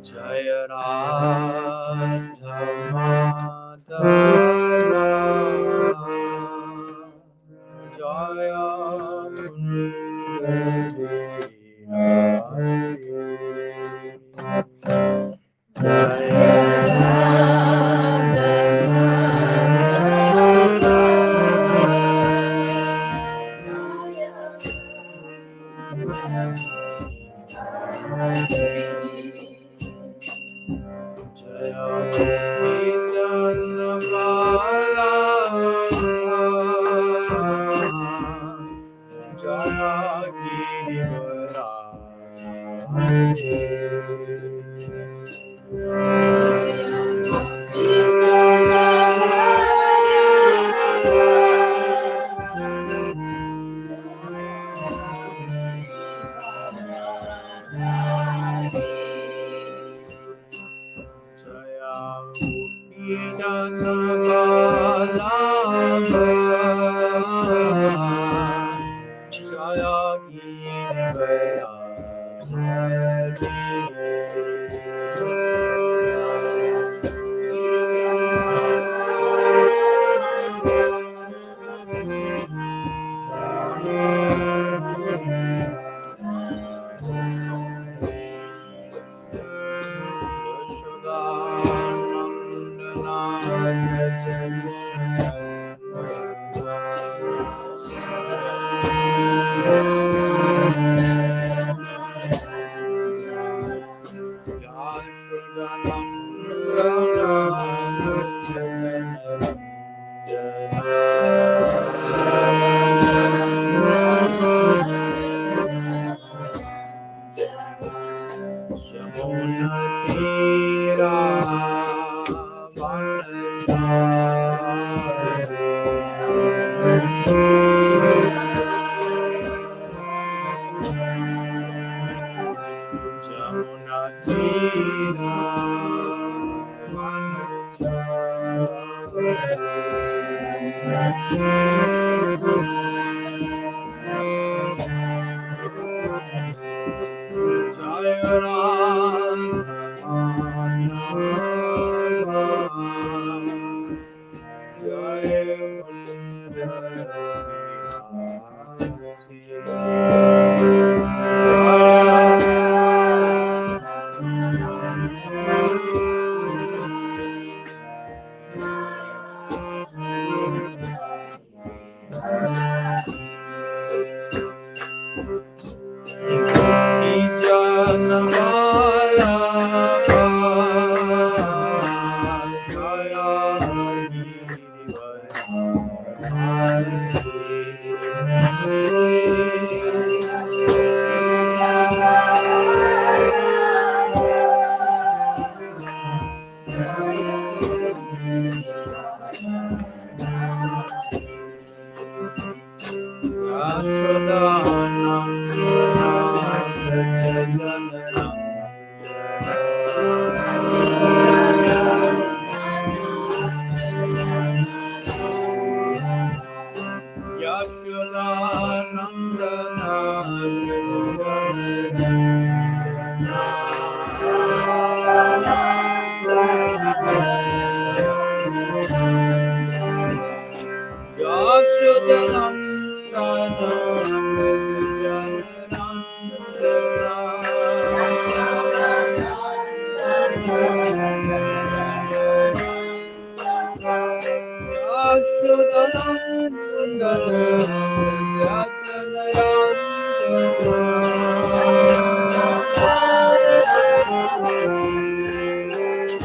Jaya Radha Madhava Jaya Kundari Jaya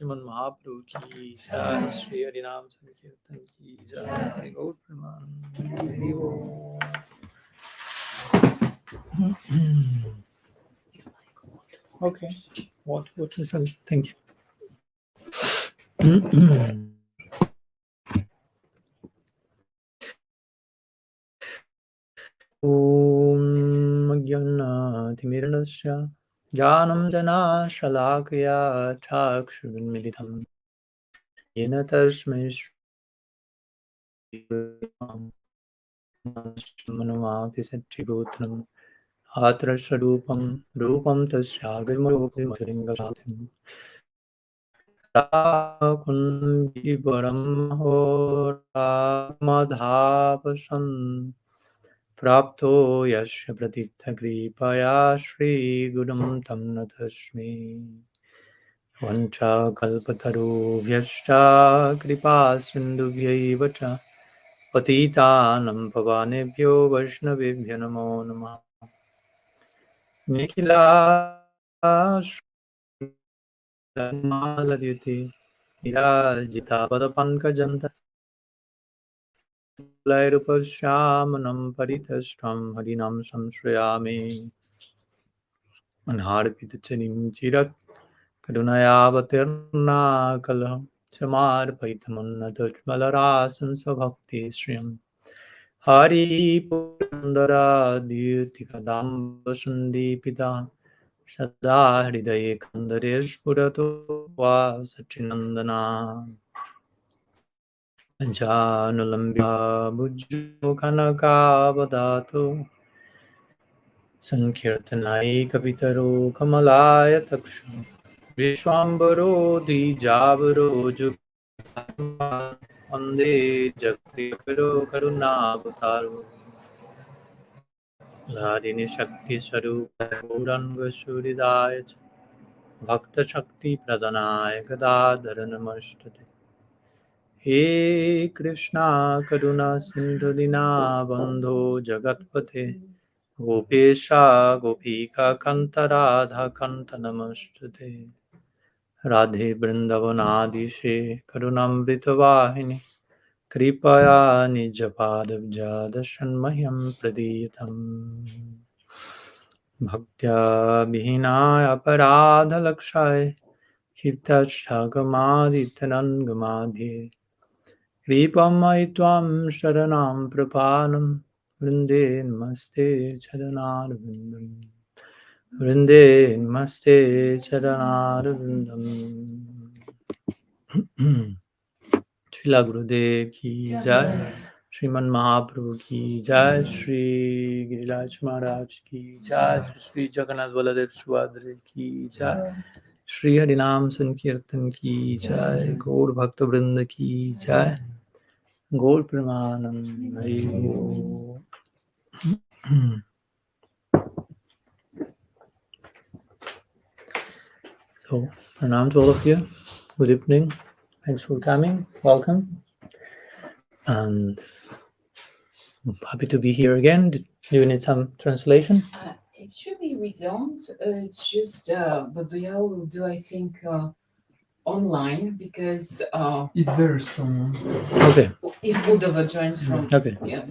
श्रीमन महाप्रभु की जय, श्री हरिनाम संकीर्तन की जय, गौर प्रमाण। Okay, what result? Thank you. Om Jnanaatimirnasya Jnanam Jana Shalakaya Chakshurunmilitam Yena Tasmai Manumapi Satribhutram Atra Swarupam Rupam Tasyagarmayopi Madhuringasatim Rakun Vivaram Hora Madhavasan Prapto Yasya Pratitha Kripaya Shri Gurum Tam Natasmi Vancha Kalpatarubhyascha Kripa Sindhubhyaiva Cha Patitanam Pavanebhyo Vaishnavebhyo Namo Namah Nikhila Shrimaladhyate Nirajita Padapankajanta Lairupasyamanam Paritashtam Harinam Samshrayami Anharpitacharim Chirat Karunayavatirna Kalam Samarpaitamannatachmalarasam Sabhakti Sriyam Hari Purandara Dhyutikadamba Sandipita Sada Hridaye Kandaresh Purato Vasachinandana Janulambya Bhujjo Kanakavadato Sankirtanai Kapitaro Kamalaya Taksha Vishwambaro Dijavaro Jugatma Ande Jagdikaro Karunavataru Ladini Shakti Sarupa Gauranga Suridaya Bhakta Shakti Pradhanaya Gadadhara Namastate He Krishna Karuna Sindhu Dinabandho Jagatpate Gopesha Gopika Kanta Radha Kanta Namastate Radhe Vrindavanadishe Karunamrita Vahini Kripaya Nijapadabja Dashanmayam Pradiyatam Bhaktya Vihinaya Aparadha Lakshay Kirtashagamadityanangamadhi Kripamai Tvam Sharanam Prapanam Vrinde Namaste Charanarvindam Vrinde Namaste Charanarvindam Srila Gurudev ki jai, Sriman Mahaprabhu ki jai, Shri Giriraj Maharaj ki jai, Shri Jagannath Baladev Subhadra ki jai, Shri Harinam Sankirtan ki jai, Gaur Bhakta Vrinda ki jai, Gaur Pramanam Hari Bo. So, pranam to all of you. Good evening. Thanks for coming. Welcome. And I'm happy to be here again. Do you need some translation? Actually, we don't. It's just, but do I think online because If there's someone. Okay. if Budova joins from Okay. yeah,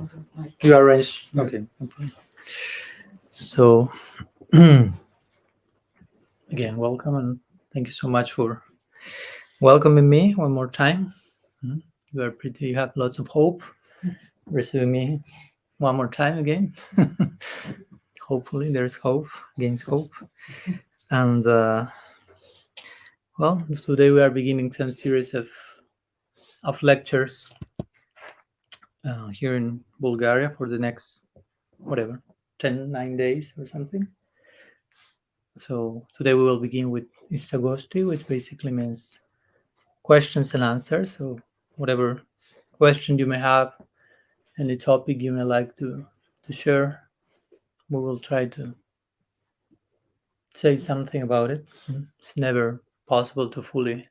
You arrange. Okay. No problem. So, again, welcome and thank you so much for welcoming me one more time. You are pretty. You have lots of hope receiving me one more time again. Hopefully, there's hope against hope. And well, today we are beginning some series of lectures here in Bulgaria for the next whatever 9 days or something. So today we will begin with ISTAGOSTHI, which basically means questions and answers. So whatever question you may have, any topic you may like to share, we will try to say something about it. It's never possible to fully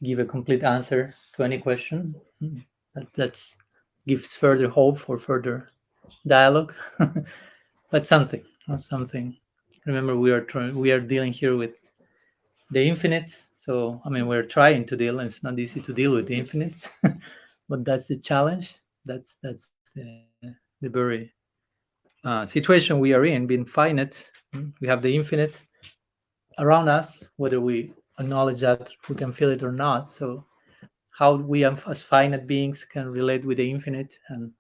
give a complete answer to any question. That's gives further hope for further dialogue, but something. Remember, we are dealing here with the infinite. So I mean, we're trying to deal, and it's not easy to deal with the infinite, but that's the challenge. That's the very situation we are in, being finite. We have the infinite around us, whether we acknowledge that, we can feel it or not. So how we as finite beings can relate with the infinite and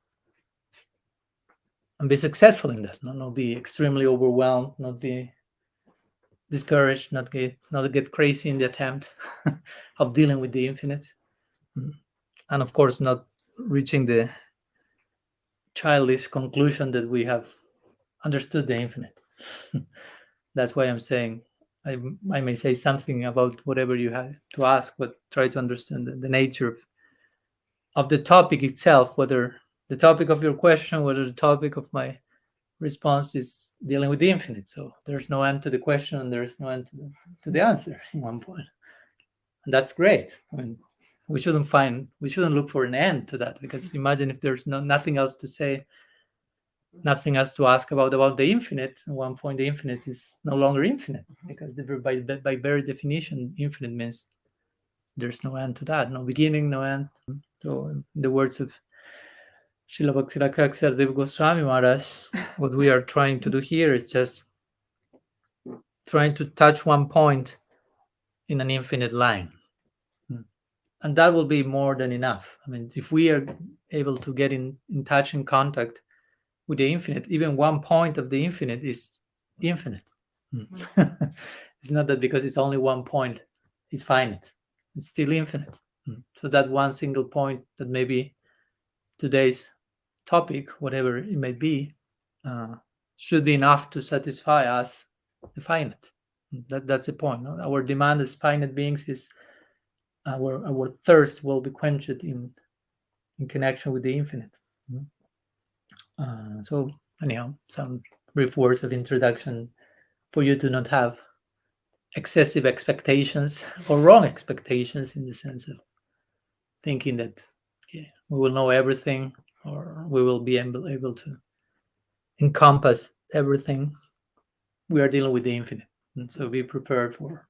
be successful in that, not be extremely overwhelmed, not be discouraged, not get crazy in the attempt of dealing with the infinite, and of course not reaching the childish conclusion that we have understood the infinite. That's why I'm saying I may say something about whatever you have to ask, but try to understand the nature of the topic itself, whether the topic of your question, whether the topic of my response is dealing with the infinite. So there's no end to the question and there's no end to the answer in one point. And that's great. I mean, we shouldn't look for an end to that, because imagine if there's nothing else to say, nothing else to ask about the infinite. At one point, the infinite is no longer infinite, because by very definition, infinite means there's no end to that, no beginning, no end. So in the words of Srila Bhakti Goswami Maharaj, what we are trying to do here is just trying to touch one point in an infinite line. And that will be more than enough. I mean, if we are able to get in touch, in contact with the infinite, even one point of the infinite is infinite. It's not that because it's only one point, it's finite. It's still infinite. So that one single point that maybe today's topic, whatever it may be, should be enough to satisfy us, the finite. That's the point. No? Our demand as finite beings is our thirst will be quenched in connection with the infinite. So anyhow, some brief words of introduction for you to not have excessive expectations or wrong expectations, in the sense of thinking that we will know everything, or we will be able to encompass everything. We are dealing with the infinite, and so be prepared for,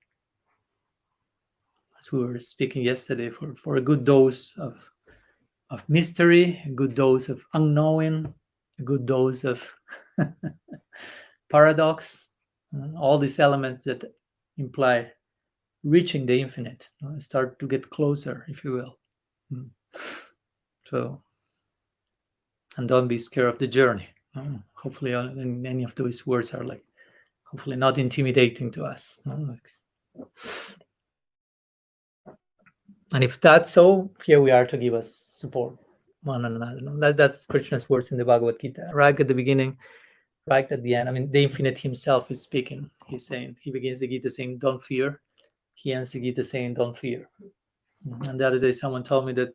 as we were speaking yesterday, for a good dose of mystery, a good dose of unknowing, a good dose of paradox, all these elements that imply reaching the infinite, start to get closer, if you will. So, and don't be scared of the journey. Hopefully, any of those words are hopefully not intimidating to us. And if that's so, here we are to give us support one another. That's Krishna's words in the Bhagavad Gita, right at the beginning, right at the end. I mean, the infinite himself is speaking. He's saying, he begins the Gita saying, "Don't fear." He ends the Gita saying, "Don't fear." And the other day, someone told me that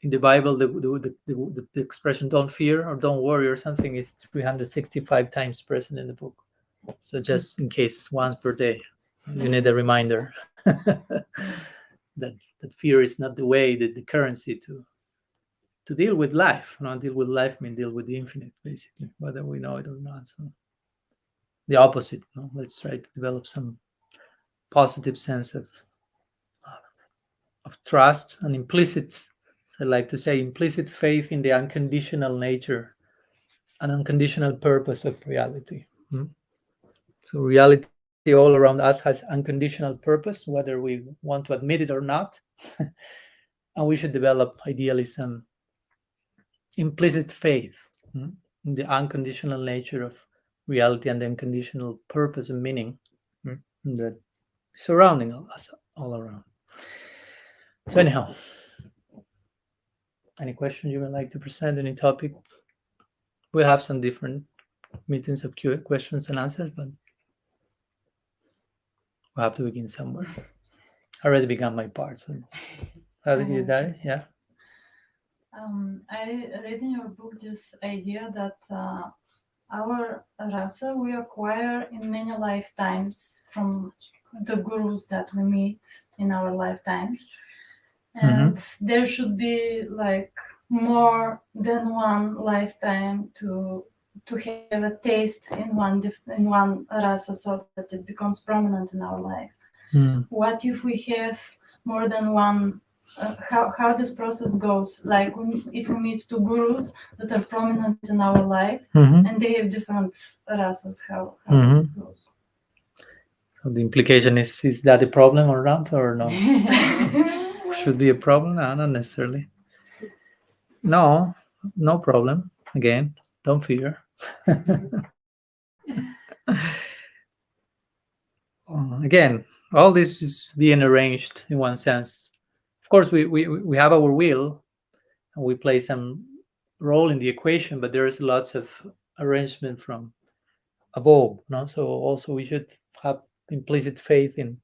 in the Bible, the expression "don't fear" or "don't worry" or something is 365 times present in the book. So just in case, once per day. You need a reminder that fear is not the way, that the currency to deal with life. Not deal with life means deal with the infinite, basically, whether we know it or not. So the opposite. Let's try to develop some positive sense of trust and implicit, as I like to say, implicit faith in the unconditional nature and unconditional purpose of reality. So reality all around us has unconditional purpose, whether we want to admit it or not. And we should develop ideally some implicit faith in the unconditional nature of reality and the unconditional purpose and meaning that surrounding us all around. So anyhow, any questions you would like to present, any topic? We have some different meetings of questions and answers, but we have to begin somewhere. I already began my part. So how did you do? Yeah. I read in your book this idea that our rasa we acquire in many lifetimes from the gurus that we meet in our lifetimes, and there should be like more than one lifetime to have a taste in one rasa so that it becomes prominent in our life. What if we have more than one? How this process goes? Like if we meet two gurus that are prominent in our life and they have different rasas, how does it go? So the implication is that a problem or not, or no? Should be a problem? No, not necessarily. No problem. Again, don't fear. Again, all this is being arranged in one sense. Of course, we have our will, and we play some role in the equation, but there is lots of arrangement from above. So also we should have implicit faith in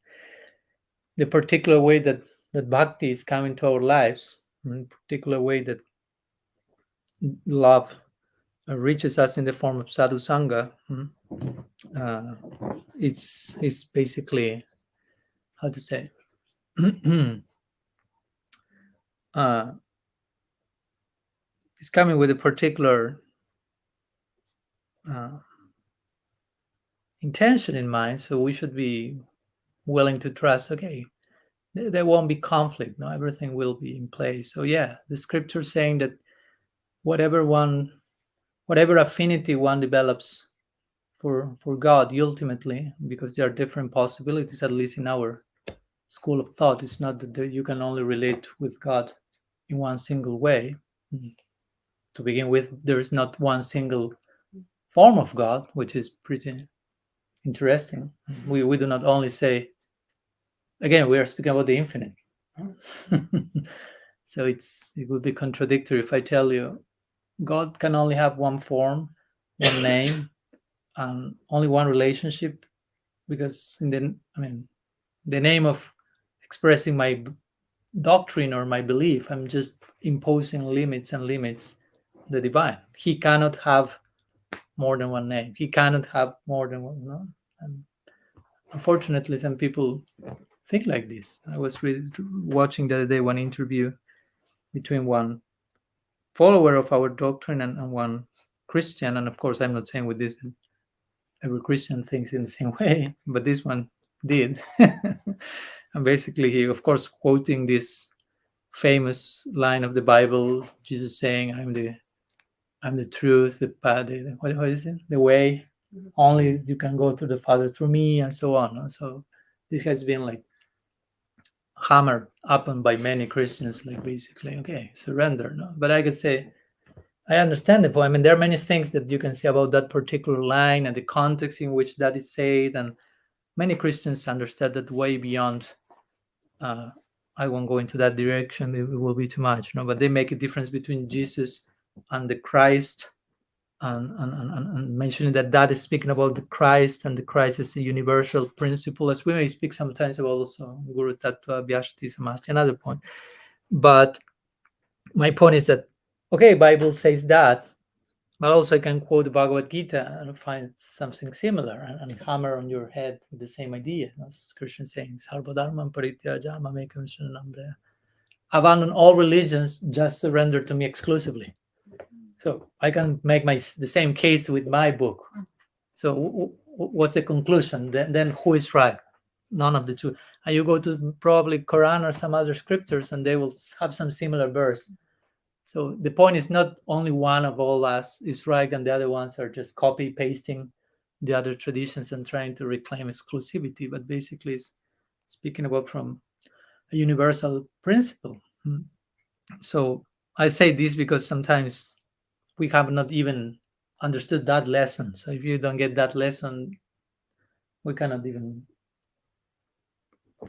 the particular way that bhakti is coming to our lives, in the particular way that love reaches us in the form of sadhu sangha. It's basically, how to say, it's coming with a particular intention in mind. So we should be willing to trust, okay, there won't be conflict. No, everything will be in place. So yeah, the scripture is saying that whatever affinity one develops for God, ultimately, because there are different possibilities, at least in our school of thought, it's not that you can only relate with God in one single way. To begin with, there is not one single form of God, which is pretty interesting. We do not only say, again, we are speaking about the infinite. So it would be contradictory if I tell you God can only have one form, one name, and only one relationship, because the name of expressing my doctrine or my belief, I'm just imposing limits the divine. He cannot have more than one name. He cannot have more than one. No? And unfortunately, some people think like this. I was watching the other day one interview between one follower of our doctrine and one Christian. And of course, I'm not saying with this that every Christian thinks in the same way, but this one did. And basically, he, of course, quoting this famous line of the Bible, Jesus saying, I'm the truth, the path, what is it? The way. Only you can go to the Father through me, and so on. So this has been like hammered upon by many Christians, like basically, okay, surrender. No, but I could say, I understand the point. I mean, there are many things that you can say about that particular line and the context in which that is said, and many Christians understand that way beyond. I won't go into that direction; it will be too much. No, but they make a difference between Jesus and the Christ, and mentioning that is speaking about the Christ, and the Christ is a universal principle, as we may speak sometimes about also Guru Tattva, Vyashti, Samasti, another point. But my point is that, okay, Bible says that, But also I can quote the Bhagavad Gita and find something similar and hammer on your head with the same idea. As Krishna saying, Sarvadharman parityaja mamekam sharanam vreya. Abandon all religions, just surrender to me exclusively. So I can make the same case with my book. So what's the conclusion? Then who is right? None of the two. And you go to probably Quran or some other scriptures, and they will have some similar verse. So the point is not only one of all us is right, and the other ones are just copy pasting the other traditions and trying to reclaim exclusivity. But basically, it's speaking about from a universal principle. So I say this because sometimes we have not even understood that lesson. So if you don't get that lesson, we cannot even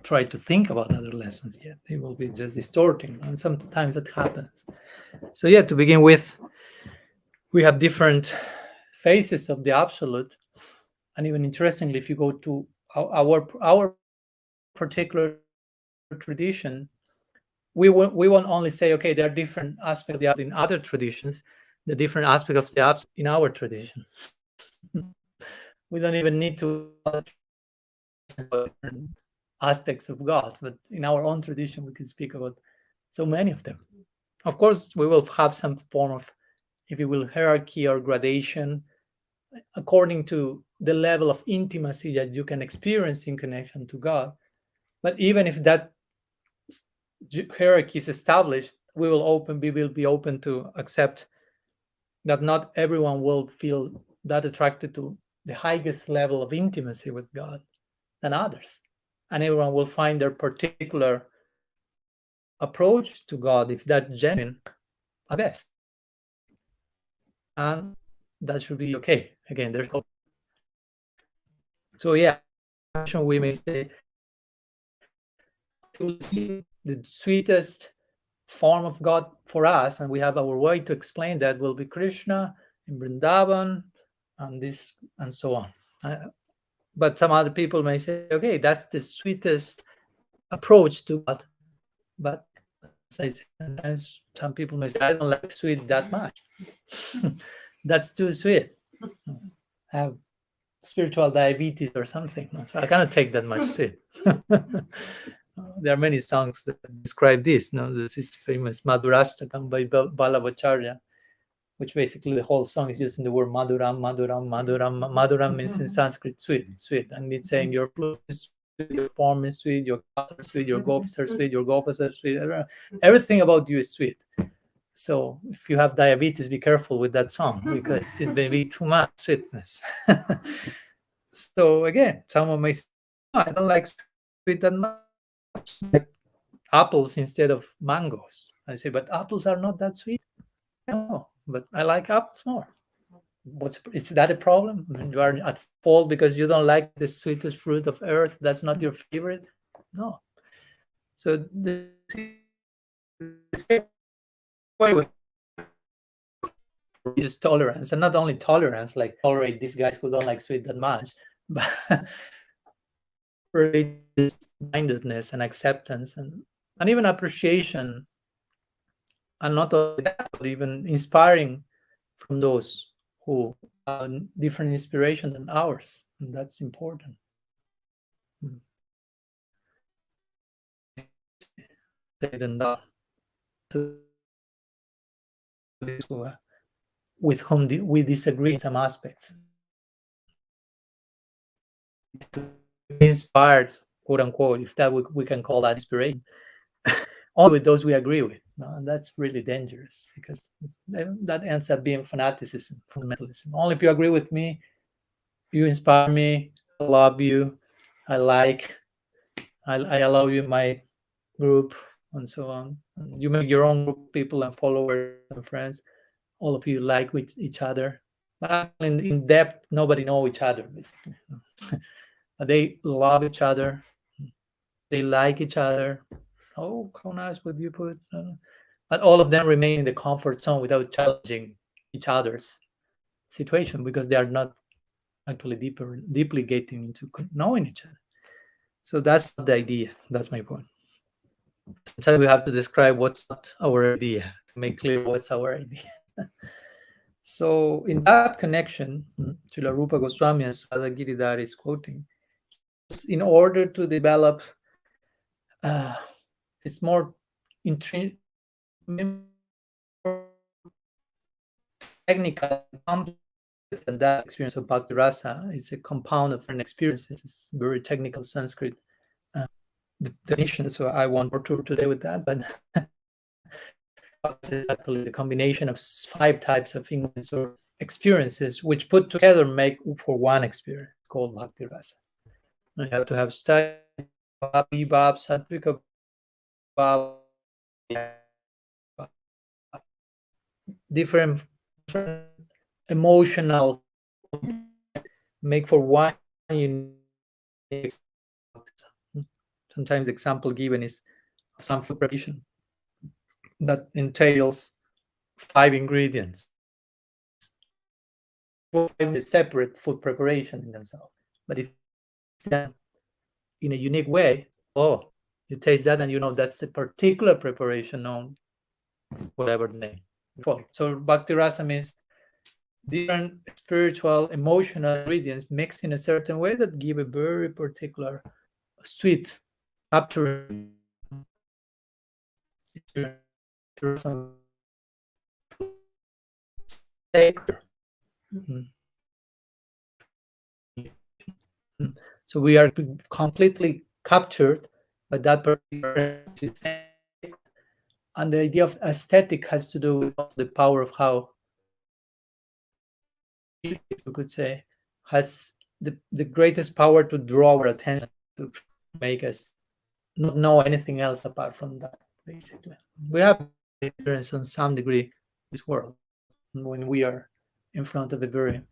try to think about other lessons yet. It will be just distorting, and sometimes that happens. So yeah, to begin with, we have different phases of the absolute, and even interestingly, if you go to our particular tradition, we won't only say, okay, there are different aspects of the absolute in other traditions, the different aspect of the absolute in our tradition. We don't even need to different aspects of God, but in our own tradition, we can speak about so many of them. Of course, we will have some form of, if you will, hierarchy or gradation according to the level of intimacy that you can experience in connection to God. But even if that hierarchy is established, we will be open to accept that not everyone will feel that attracted to the highest level of intimacy with God than others. And everyone will find their particular approach to God, if that's genuine, at best. And that should be okay. Again, there's hope. So yeah, we may say the sweetest form of God for us, and we have our way to explain that, will be Krishna in Vrindavan and this and so on. But some other people may say, okay, that's the sweetest approach to God. But as I say, sometimes some people may say, I don't like sweet that much. That's too sweet. I have spiritual diabetes or something, so I cannot take that much sweet. There are many songs that describe this. This is famous Madhurastakam by Balavacharya, which basically the whole song is using the word Madhuram, Madhuram, Madhuram. Madhuram means in Sanskrit sweet, sweet, and it's saying your flute is sweet, your form is sweet, your color is sweet, your gopis are sweet, your gopas are sweet. Everything about you is sweet. So if you have diabetes, be careful with that song because it may be too much sweetness. So again, someone may say, oh, I don't like sweet that much, like apples instead of mangoes. I say, but apples are not that sweet. No, but I like apples more. Is that a problem? I mean, you are at fault because you don't like the sweetest fruit of earth. That's not your favorite. No. So the way with religious tolerance, and not only tolerance, like tolerate these guys who don't like sweet that much, but religious mindedness and acceptance and even appreciation, and not only that, but even inspiring from those who have different inspiration than ours. And that's important. With whom we disagree in some aspects. Inspired, quote unquote, if that we can call that inspiration, only with those we agree with. And that's really dangerous because that ends up being fanaticism, fundamentalism. Only if you agree with me, you inspire me, I love you, I allow you my group, and so on. And you make your own group of people and followers and friends. All of you like with each other, but in depth, nobody know each other basically. They love each other, they like each other. Oh, how nice would you put? But all of them remain in the comfort zone without challenging each other's situation because they are not actually deeply getting into knowing each other. So that's not the idea. That's my point. Sometimes we have to describe what's not our idea to make clear what's our idea. So in that connection, Srila Rupa Goswami and Sada Giridhar is quoting, in order to develop it's more technical, complex than that experience of Bhakti Rasa. It's a compound of different experiences. It's very technical Sanskrit definition, so I won't bore through today with that, but it's actually the combination of 5 types of ignorance or experiences which put together make for one experience called Bhakti Rasa. You have to have study, vibhav, sattvika bhav, different emotional make for one unique. Sometimes the example given is some food preparation that entails 5 ingredients, 5 separate food preparation in themselves. But if it's done in a unique way, you taste that and you know that's a particular preparation on whatever the name. So Bhakti Rasa means different spiritual, emotional ingredients mixed in a certain way that give a very particular sweet, capturing So we are completely captured by that particular, and the idea of aesthetic has to do with the power of how, you could say, has the greatest power to draw our attention, to make us not know anything else apart from that. Basically, we have experience on some degree this world when we are in front of a very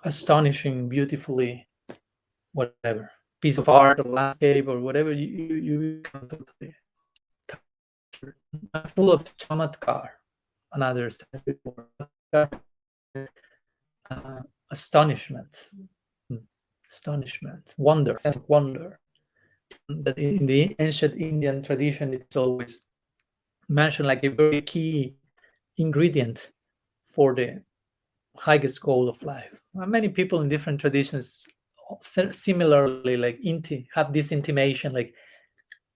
astonishing, beautifully, whatever piece of art or landscape or whatever, you completely full of chamatkar, another astonishment, wonder. That in the ancient Indian tradition, it's always mentioned like a very key ingredient for the highest goal of life. Many people in different traditions similarly like have this intimation, like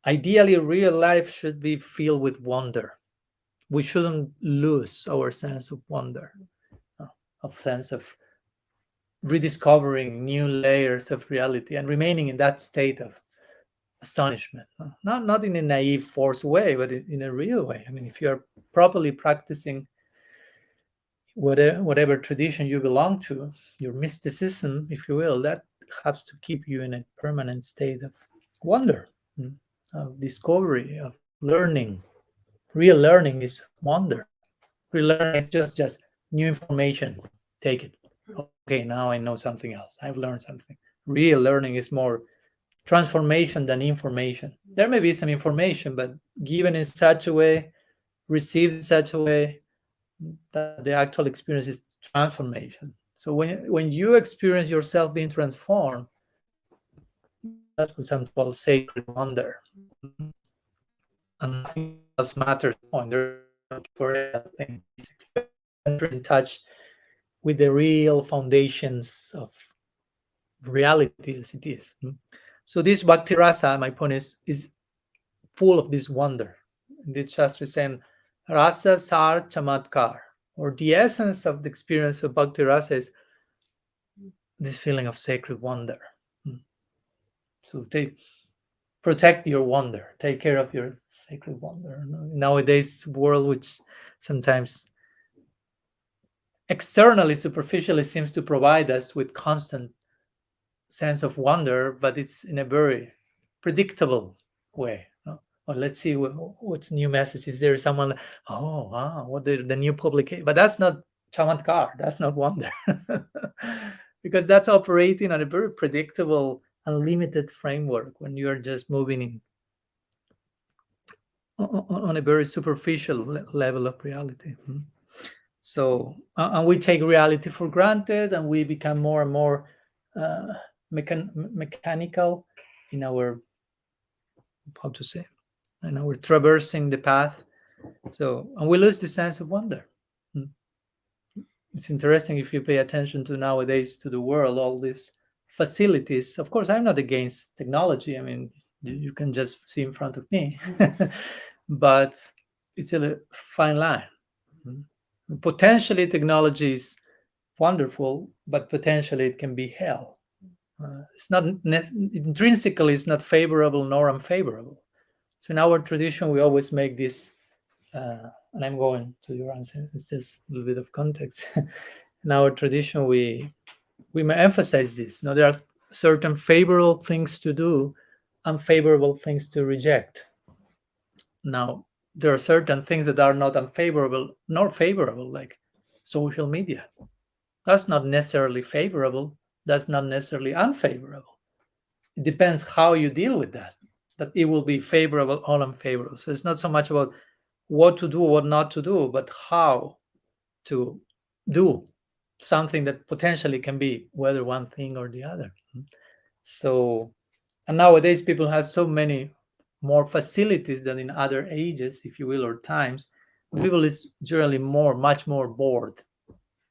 ideally real life should be filled with wonder. We shouldn't lose our sense of wonder, a sense of rediscovering new layers of reality and remaining in that state of astonishment, not in a naive forced way, but in a real way. I mean, if you're properly practicing whatever tradition you belong to, your mysticism, if you will, that has to keep you in a permanent state of wonder, of discovery, of learning. Real learning is wonder. Real learning is just new information. Take it. Okay, now I know something else. I've learned something. Real learning is more transformation than information. There may be some information, but given in such a way, received in such a way, that the actual experience is transformation. So when you experience yourself being transformed, that's what some call sacred wonder. And nothing else matters. For everything, enter in touch with the real foundations of reality as it is. So this Bhakti Rasa, my point is full of this wonder. The Shastra is saying, Rasa Sar Chamatkar, or the essence of the experience of Bhakti Rasa is this feeling of sacred wonder. So protect your wonder, take care of your sacred wonder. Nowadays, world which sometimes externally, superficially seems to provide us with constant sense of wonder, but it's in a very predictable way. Or let's see what's new messages. There is someone, what the new publication, but that's not chamatkar, that's not wonder. Because that's operating on a very predictable, unlimited framework when you're just moving on a very superficial level of reality. So, and we take reality for granted, and we become more and more mechanical in our, we're traversing the path. So, and we lose the sense of wonder. it's interesting if you pay attention to nowadays to the world, all these facilities. Of course, I'm not against technology. I mean, you can just see in front of me, but it's a fine line. Potentially, technology is wonderful, but potentially it can be hell. It's not intrinsically, it's not favorable nor unfavorable. So in our tradition, we always make this, and I'm going to your answer. It's just a little bit of context. In our tradition, we may emphasize this. Now, there are certain favorable things to do, unfavorable things to reject. Now, there are certain things that are not unfavorable nor favorable, like social media. That's not necessarily favorable. That's not necessarily unfavorable. It depends how you deal with that it will be favorable or unfavorable. So it's not so much about what to do, what not to do, but how to do something that potentially can be whether one thing or the other. So, and nowadays people have so many more facilities than in other ages, if you will, or times. People is generally much more bored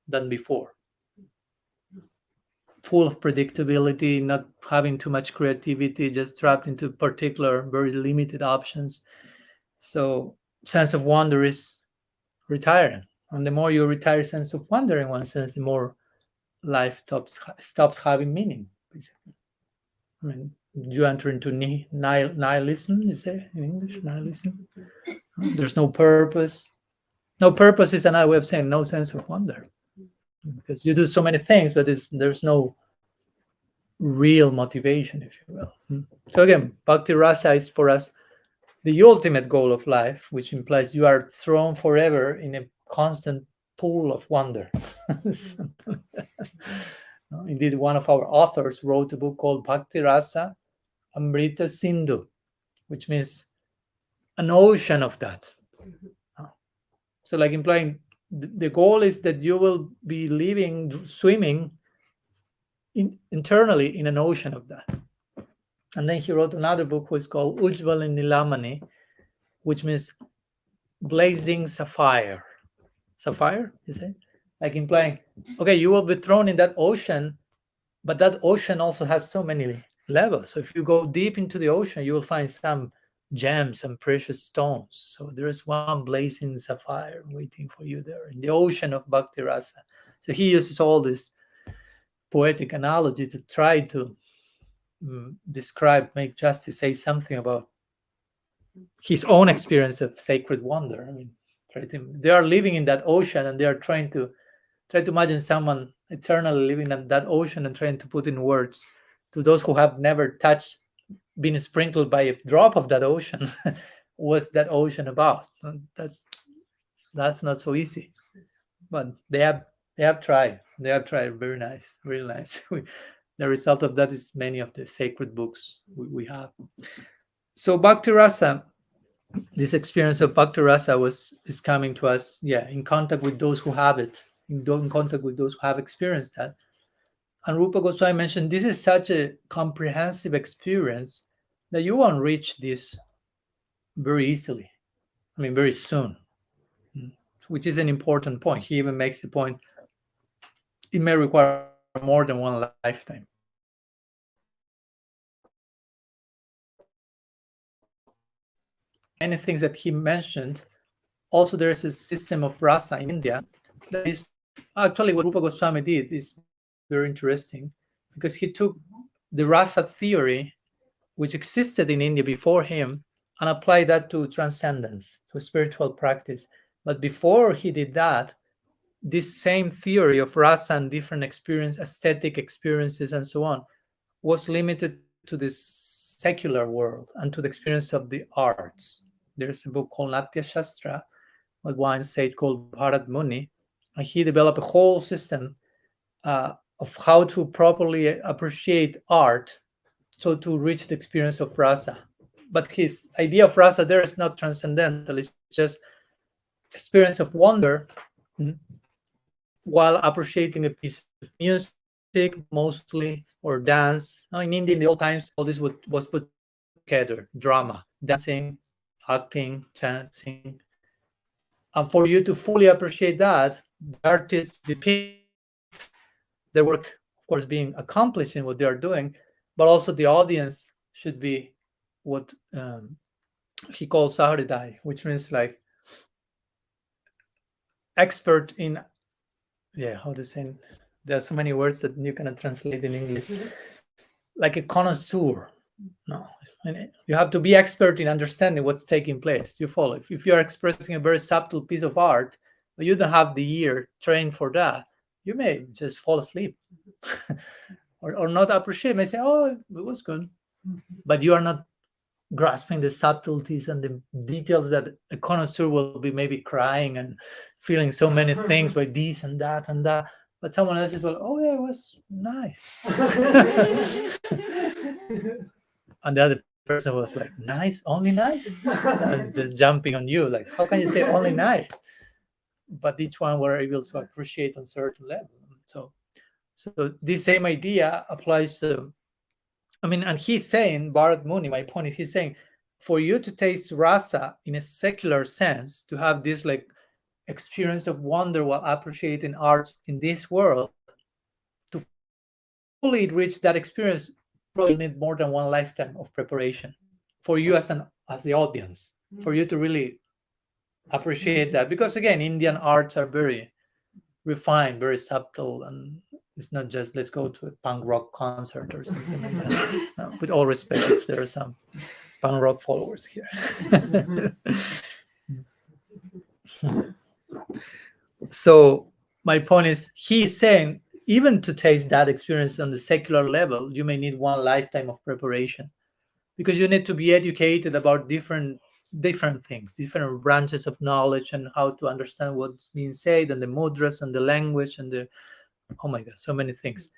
than before. Full of predictability, not having too much creativity, just trapped into particular, very limited options. So sense of wonder is retiring. And the more you retire sense of wonder in one sense, the more life stops having meaning, basically. I mean, you enter into nihilism, you say in English, nihilism. There's no purpose. No purpose is another way of saying no sense of wonder. Because you do so many things, but there's no real motivation, if you will. So again, Bhakti Rasa is for us the ultimate goal of life, which implies you are thrown forever in a constant pool of wonder. Indeed, one of our authors wrote a book called Bhakti Rasa Amrita Sindhu, which means an ocean of that. So like implying the goal is that you will be swimming internally in an ocean of that. And then he wrote another book which is called Ujjval Nilamani, which means blazing sapphire. Sapphire, you say? Like implying, okay, you will be thrown in that ocean, but that ocean also has so many levels. So if you go deep into the ocean, you will find some gems and precious stones. So there is one blazing sapphire waiting for you there in the ocean of Bhakti Rasa. So he uses all this poetic analogy to try to describe, make justice, say something about his own experience of sacred wonder. I mean, they are living in that ocean and they are trying to imagine someone eternally living in that ocean and trying to put in words to those who have never been sprinkled by a drop of that ocean. What's that ocean about? That's not so easy, but they have tried. They have tried. Very nice, really nice. The result of that is many of the sacred books we have. So Bhakti Rasa, this experience of Bhakti Rasa is coming to us, in contact with those who have it, in contact with those who have experienced that. And Rupa Goswami mentioned this is such a comprehensive experience that you won't reach this very easily. I mean, very soon, which is an important point. He even makes the point it may require more than one lifetime. Many things that he mentioned. Also, there is a system of rasa in India that is actually what Rupa Goswami did is very interesting, because he took the rasa theory which existed in India before him and applied that to transcendence, to spiritual practice. But before he did that, this same theory of rasa and different aesthetic experiences and so on, was limited to the secular world and to the experience of the arts. There's a book called Natya Shastra, what one sage called Bharat Muni, and he developed a whole system of how to properly appreciate art, so to reach the experience of rasa. But his idea of rasa there is not transcendental, it's just experience of wonder while appreciating a piece of music mostly, or dance. Now, in India in the old times, all this was put together: drama, dancing, acting, chanting. And for you to fully appreciate that, the artists depict their work, of course, being accomplished in what they are doing, but also the audience should be what he calls sahridai, which means like expert in, how to say, there are so many words that you cannot translate in English, like a connoisseur. No, you have to be expert in understanding what's taking place. You follow. If you are expressing a very subtle piece of art, but you don't have the ear trained for that, you may just fall asleep or not appreciate. May say, "Oh, it was good," but you are not grasping the subtleties and the details that a connoisseur will be maybe crying and feeling so many things by this and that and that. But someone else is, well, oh yeah, it was nice. And the other person was like, nice, only nice? That's just jumping on you. Like, how can you say only nice? But each one were able to appreciate on certain level. So this same idea applies to, and he's saying, Bharat Muni, my point is, he's saying, for you to taste rasa in a secular sense, to have this like experience of wonder while appreciating arts in this world, to fully reach that experience, probably need more than one lifetime of preparation for you as the audience, for you to really appreciate that. Because again, Indian arts are very refined, very subtle, and it's not just let's go to a punk rock concert or something like that. No, with all respect, if there are some punk rock followers here. So my point is, he's saying, even to taste that experience on the secular level, you may need one lifetime of preparation, because you need to be educated about different things, different branches of knowledge, and how to understand what's being said, and the mudras and the language and the, oh my god, so many things.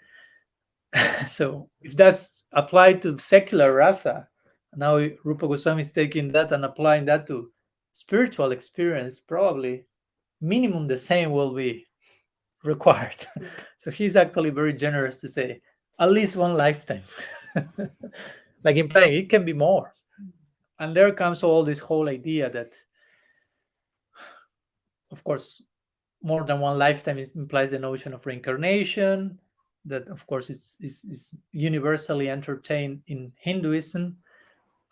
So if that's applied to secular rasa, now Rupa Goswami is taking that and applying that to spiritual experience, probably minimum the same will be required. So he's actually very generous to say at least one lifetime. Like implying it can be more. And there comes all this whole idea that, of course, more than one lifetime implies the notion of reincarnation, that of course is universally entertained in Hinduism.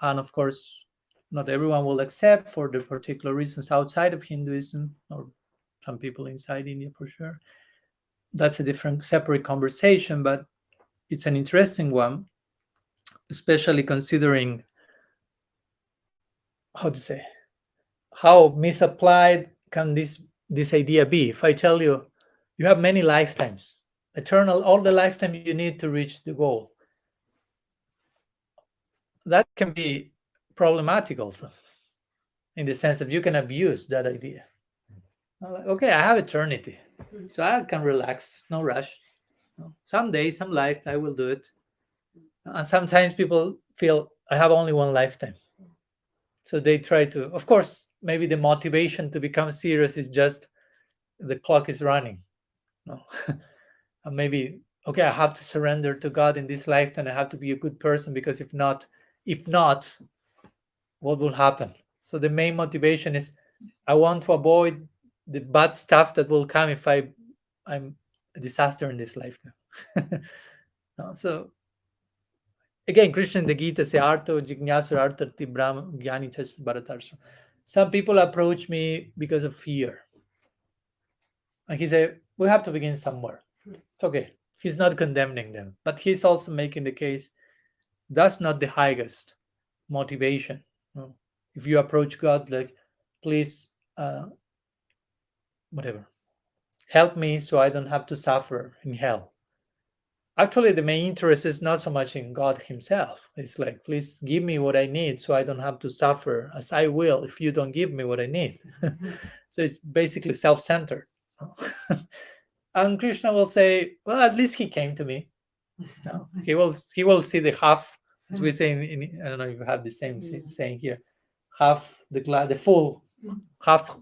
And of course, not everyone will accept for the particular reasons outside of Hinduism, or some people inside India for sure. That's a different, separate conversation, but it's an interesting one, especially considering, how to say, how misapplied can this idea be. If I tell you, you have many lifetimes, eternal, all the lifetime you need to reach the goal, that can be problematic also, in the sense that you can abuse that idea. Like, okay, I have eternity, so I can relax, no rush. Someday, some life, I will do it. And sometimes people feel I have only one lifetime, so they try to, of course, maybe the motivation to become serious is just the clock is running. No. And maybe, okay, I have to surrender to God in this lifetime. I have to be a good person, because if not, what will happen? So the main motivation is, I want to avoid the bad stuff that will come if I'm a disaster in this lifetime. No, so again, Krishna in the Gita says, Artho Jignasur Artharti Brahma Gyani Chas Bharatarsha. Some people approach me because of fear. And he said, we have to begin somewhere. It's okay. He's not condemning them, but he's also making the case that's not the highest motivation. No. If you approach God like, please, whatever, help me so I don't have to suffer in hell. Actually, the main interest is not so much in God himself. It's like, please give me what I need so I don't have to suffer as I will if you don't give me what I need. So it's basically self-centered. And Krishna will say, well, at least he came to me. No, he will see the half, as we say in I don't know if you have the same saying here, half the glass, the full, half,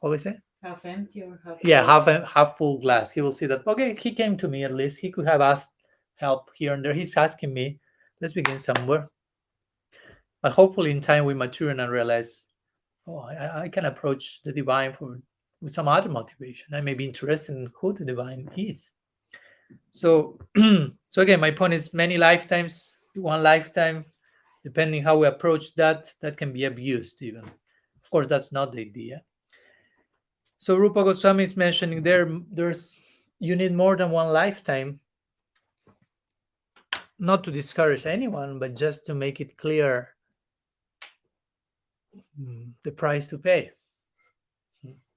what we say? Half empty or half full? Half full glass. He will see that, okay, he came to me, at least he could have asked help here and there. He's asking me, let's begin somewhere. But hopefully in time we mature and realize, oh, I can approach the divine for with some other motivation. I may be interested in who the divine is. So, so again, my point is many lifetimes, one lifetime, depending how we approach that, that can be abused even. Of course, that's not the idea. So Rupa Goswami is mentioning there's you need more than one lifetime, not to discourage anyone, but just to make it clear the price to pay.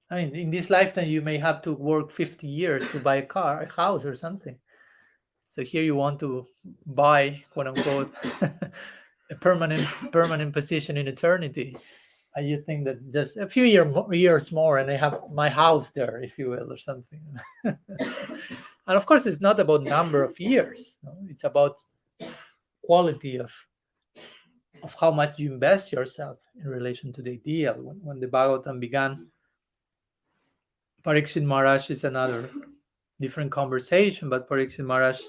I mean, in this lifetime, you may have to work 50 years to buy a car, a house, or something. So here you want to buy, quote unquote, a permanent position in eternity, and you think that just a few years more, and I have my house there, if you will, or something. And of course, it's not about number of years. No? It's about quality of how much you invest yourself in relation to the ideal. When the Bhagavatam began, Parikshit Maharaj is another different conversation, but Parikshit Maharaj,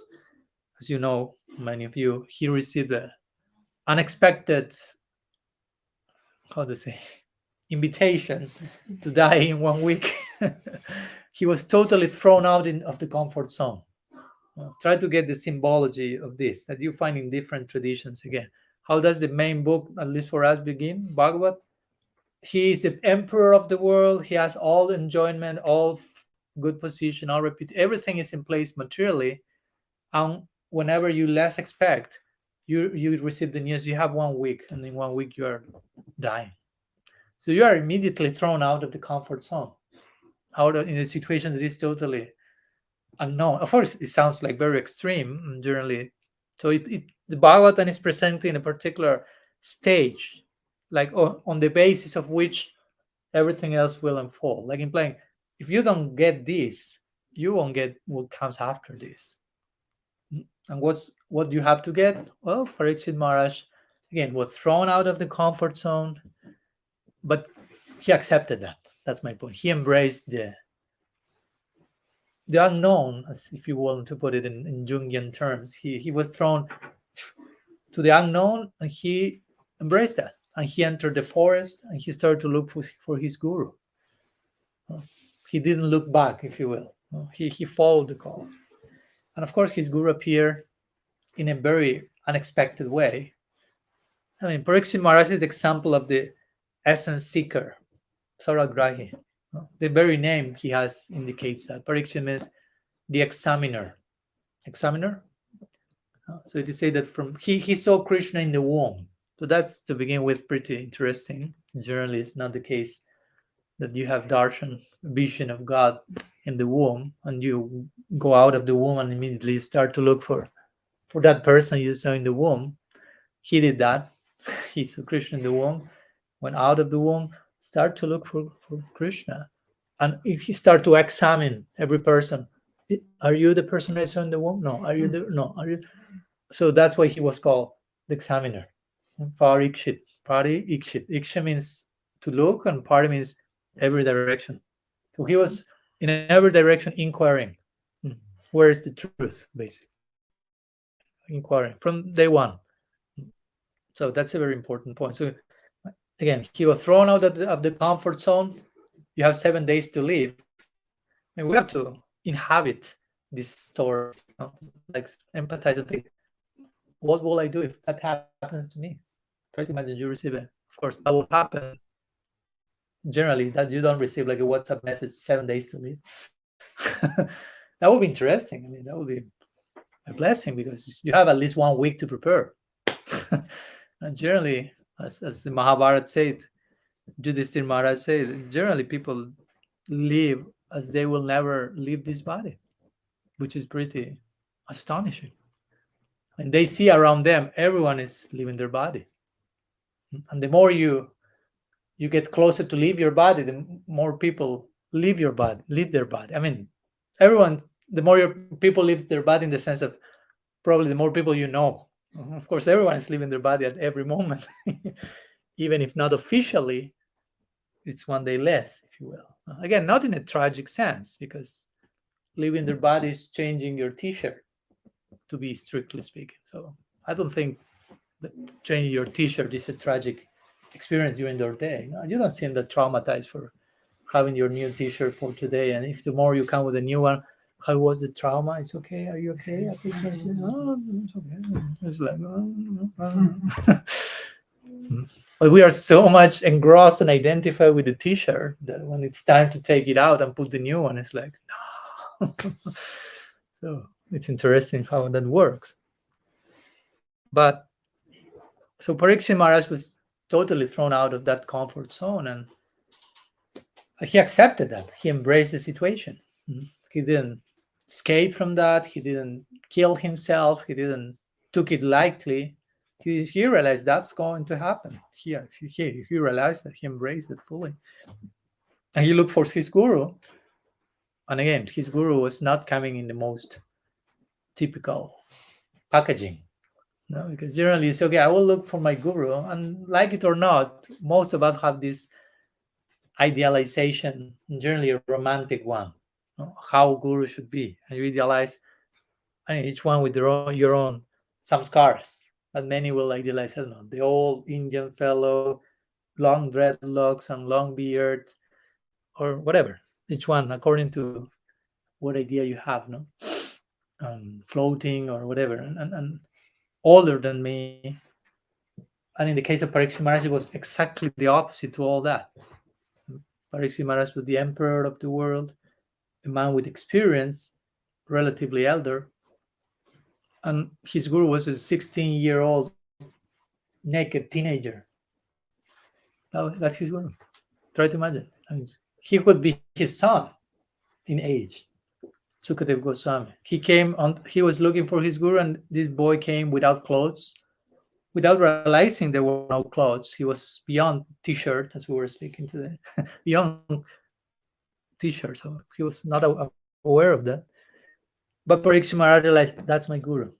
as you know, many of you, he received an unexpected, how to say, invitation to die in 1 week. He was totally thrown out of the comfort zone. Try to get the symbology of this that you find in different traditions again. How does the main book, at least for us, begin? Bhagavad. He is the emperor of the world. He has all enjoyment, all good position, all reputation. Everything is in place materially. And whenever you less expect, you receive the news. You have 1 week, and in 1 week you are dying. So you are immediately thrown out of the comfort zone, out of, in a situation that is totally unknown. Of course, it sounds like very extreme generally. So the Bhagavatam is presenting a particular stage, like on the basis of which everything else will unfold. Like implying, if you don't get this, you won't get what comes after this. And what you have to get? Well, Parikshit Maharaj, again, was thrown out of the comfort zone, but he accepted that. That's my point. He embraced the unknown, as if you want to put it in Jungian terms. He was thrown to the unknown, and he embraced that. And he entered the forest, and he started to look for his guru. He didn't look back, if you will. He followed the call. And of course, his guru appeared in a very unexpected way. I mean, Parikshit Maharaj is the example of the essence seeker, Saragrahi. The very name he has indicates that. Parikshit means the examiner. Examiner? So to say that he saw Krishna in the womb. So that's, to begin with, pretty interesting. Generally, it's not the case that you have darshan, vision of God in the womb, and you go out of the womb and immediately start to look for that person you saw in the womb. He did that. He saw Krishna in the womb, went out of the womb, start to look for Krishna. And if he start to examine every person, are you the person I saw in the womb? No. Are you? So that's why he was called the examiner. Parikshit. Iksha means to look, and pari means every direction. So he was in every direction inquiring. Where is the truth, basically? Inquiring from day one. So that's a very important point. So again, he was thrown out of the comfort zone. You have 7 days to live. And we have to inhabit this story, like empathize and think, what will I do if that happens to me? Try to imagine you receive it. Of course, that will happen. Generally, that you don't receive like a WhatsApp message 7 days to live. That would be interesting. I mean, that would be a blessing because you have at least 1 week to prepare. And generally, as the Mahabharata said, Yudhishthira Maharaj said, generally people live as they will never leave this body, which is pretty astonishing. And they see around them, everyone is leaving their body. And the more you get closer to leave your body, the more people leave their body. I mean, everyone, the more people leave their body in the sense of probably the more people you know. Of course, everyone is leaving their body at every moment. Even if not officially, it's 1 day less, if you will. Again, not in a tragic sense, because leaving their body is changing your t-shirt, to be strictly speaking. So I don't think that changing your t-shirt is a tragic experience during their day. You don't seem that traumatized for having your new T-shirt for today, and if tomorrow you come with a new one, how was the trauma? It's okay. Are you okay? I think I said, oh, it's okay. It's like, but we are so much engrossed and identified with the T-shirt that when it's time to take it out and put the new one, it's like, no. So it's interesting how that works. But so Pariksit Maharaj was totally thrown out of that comfort zone, and he accepted that. He embraced the situation. He didn't escape from that. He didn't kill himself. He didn't took it lightly. He realized that's going to happen. He realized that he embraced it fully. And he looked for his guru. And again, his guru was not coming in the most typical packaging. No, because generally you say, okay, I will look for my guru. And like it or not, most of us have this idealization, generally a romantic one, how guru should be. And you idealize, each one with your own samskaras. But many will idealize, I don't know, the old Indian fellow, long dreadlocks and long beard, or whatever. Each one according to what idea you have, no? Floating or whatever, and older than me. And in the case of Pariksit Maharaj, it was exactly the opposite to all that. Pariksit Maharaj was the emperor of the world, a man with experience, relatively elder, and his guru was a 16-year-old naked teenager. That's his guru. Try to imagine. He could be his son in age, Sukadeva Goswami. He was looking for his guru, and this boy came without clothes, without realizing there were no clothes. He was beyond T-shirt, as we were speaking today, beyond T-shirt, so he was not aware of that. But Pariksit Maharaj realized, that's my guru.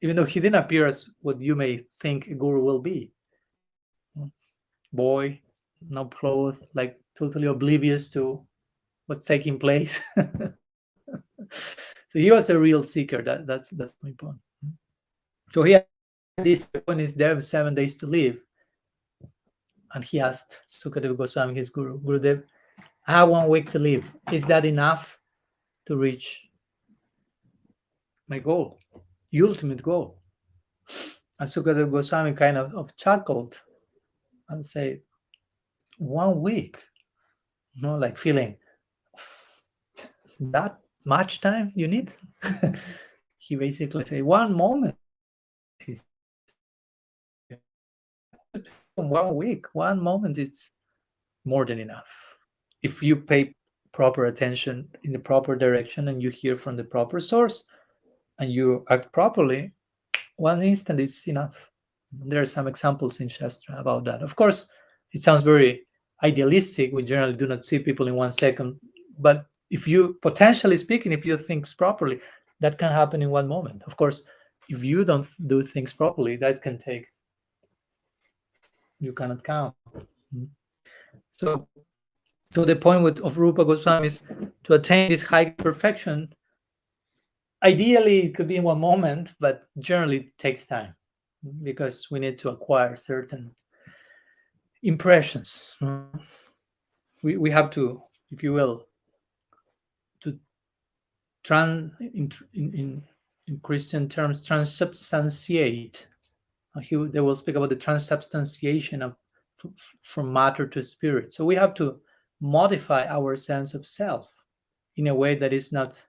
Even though he didn't appear as what you may think a guru will be. Boy, no clothes, like totally oblivious to what's taking place. So he was a real seeker. That's my point. So he had this when he's there 7 days to live. And he asked Sukadeva Goswami, his guru, Gurudev, I have 1 week to live. Is that enough to reach my goal, the ultimate goal? And Sukadeva Goswami kind of chuckled and said, 1 week? Like feeling that much time you need? He basically said, 1 moment. 1 week, 1 moment is more than enough. If you pay proper attention in the proper direction and you hear from the proper source and you act properly, 1 instant is enough. There are some examples in Shastra about that. Of course, it sounds very idealistic. We generally do not see people in 1 second. But if you, potentially speaking, if you think properly, that can happen in 1 moment. Of course, if you don't do things properly, that can take, you cannot count. So to the point of Rupa Goswami is to attain this high perfection. Ideally, it could be in 1 moment, but generally it takes time because we need to acquire certain impressions. We have to, if you will, to in Christian terms, transubstantiate. They will speak about the transubstantiation of from matter to spirit. So we have to modify our sense of self in a way that is not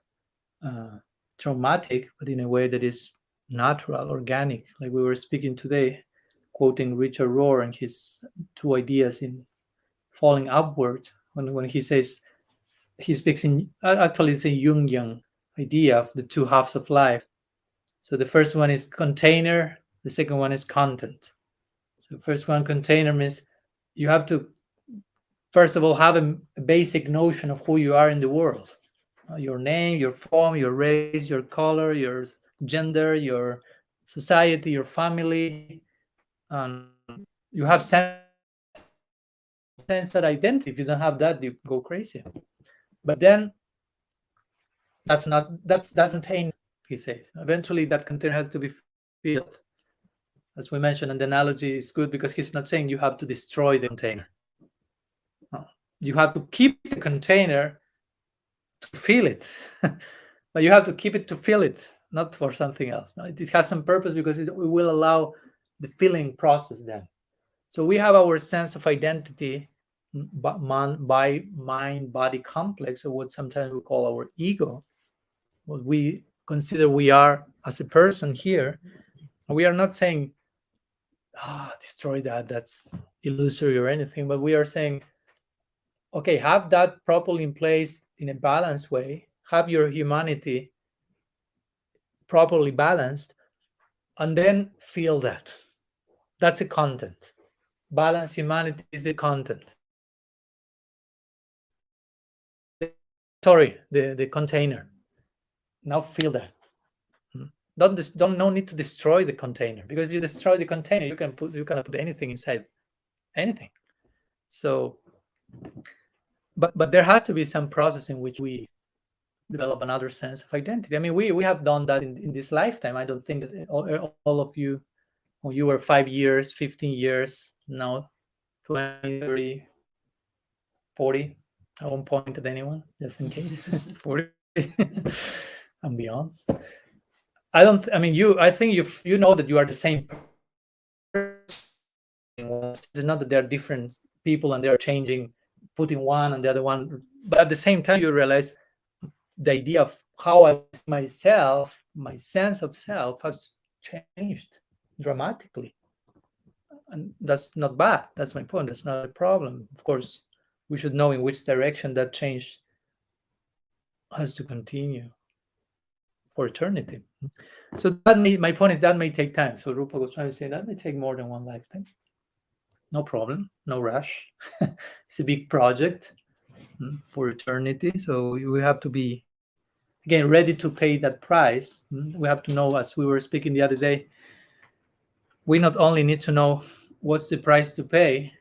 traumatic, but in a way that is natural, organic. Like we were speaking today, quoting Richard Rohr and his 2 ideas in falling upward. When he says, he speaks in, actually it's a Jungian idea of the 2 halves of life. So the first one is container, the second one is content. So the first one, container, means you have to, first of all, have a basic notion of who you are in the world. Your name, your form, your race, your color, your gender, your society, your family. You have sense that identity. If you don't have that, you go crazy. But then that's container, he says. Eventually that container has to be filled. As we mentioned, and the analogy is good because he's not saying you have to destroy the container. No. you have to keep the container to feel it. But you have to keep it to feel it, not for something else. No, it has some purpose because it will allow the feeling process then. So we have our sense of identity by mind body complex, or what sometimes we call our ego, what we consider we are as a person here. We are not saying destroy that, that's illusory or anything, but we are saying, okay, have that properly in place in a balanced way, have your humanity properly balanced, and then feel that. That's a content. Balanced humanity is a content. The container. Now feel that. No need to destroy the container, because if you destroy the container, you cannot put anything inside, anything. So, but there has to be some process in which we develop another sense of identity. I mean, we have done that in this lifetime. I don't think that all of you, when you were 5 years, 15 years, now 20, 30, 40. I won't point at anyone, just in case. 40 and beyond. I think you know that you are the same person. It's not that they're different people and they are changing, putting one and the other one. But at the same time, you realize the idea of how I see myself, my sense of self, has changed dramatically. And that's not bad. That's my point. That's not a problem. Of course, we should know in which direction that change has to continue for eternity. So my point is that may take time. So Rupa Goswami saying that may take more than one lifetime. No problem, no rush. It's a big project for eternity. So we have to be, again, ready to pay that price. We have to know, as we were speaking the other day, we not only need to know what's the price to pay,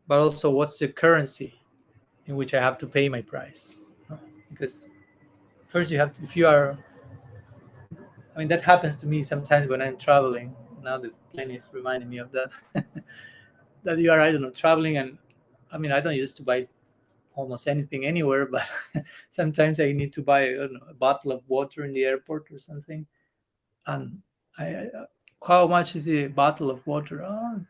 but also what's the currency in which I have to pay my price. Because first you have to, if you are, I mean, that happens to me sometimes when I'm traveling. Now the plane is reminding me of that. That you are, I don't know, traveling, and I mean, I don't used to buy almost anything anywhere, but sometimes I need to buy, I don't know, a bottle of water in the airport or something. And how much is a bottle of water? Oh,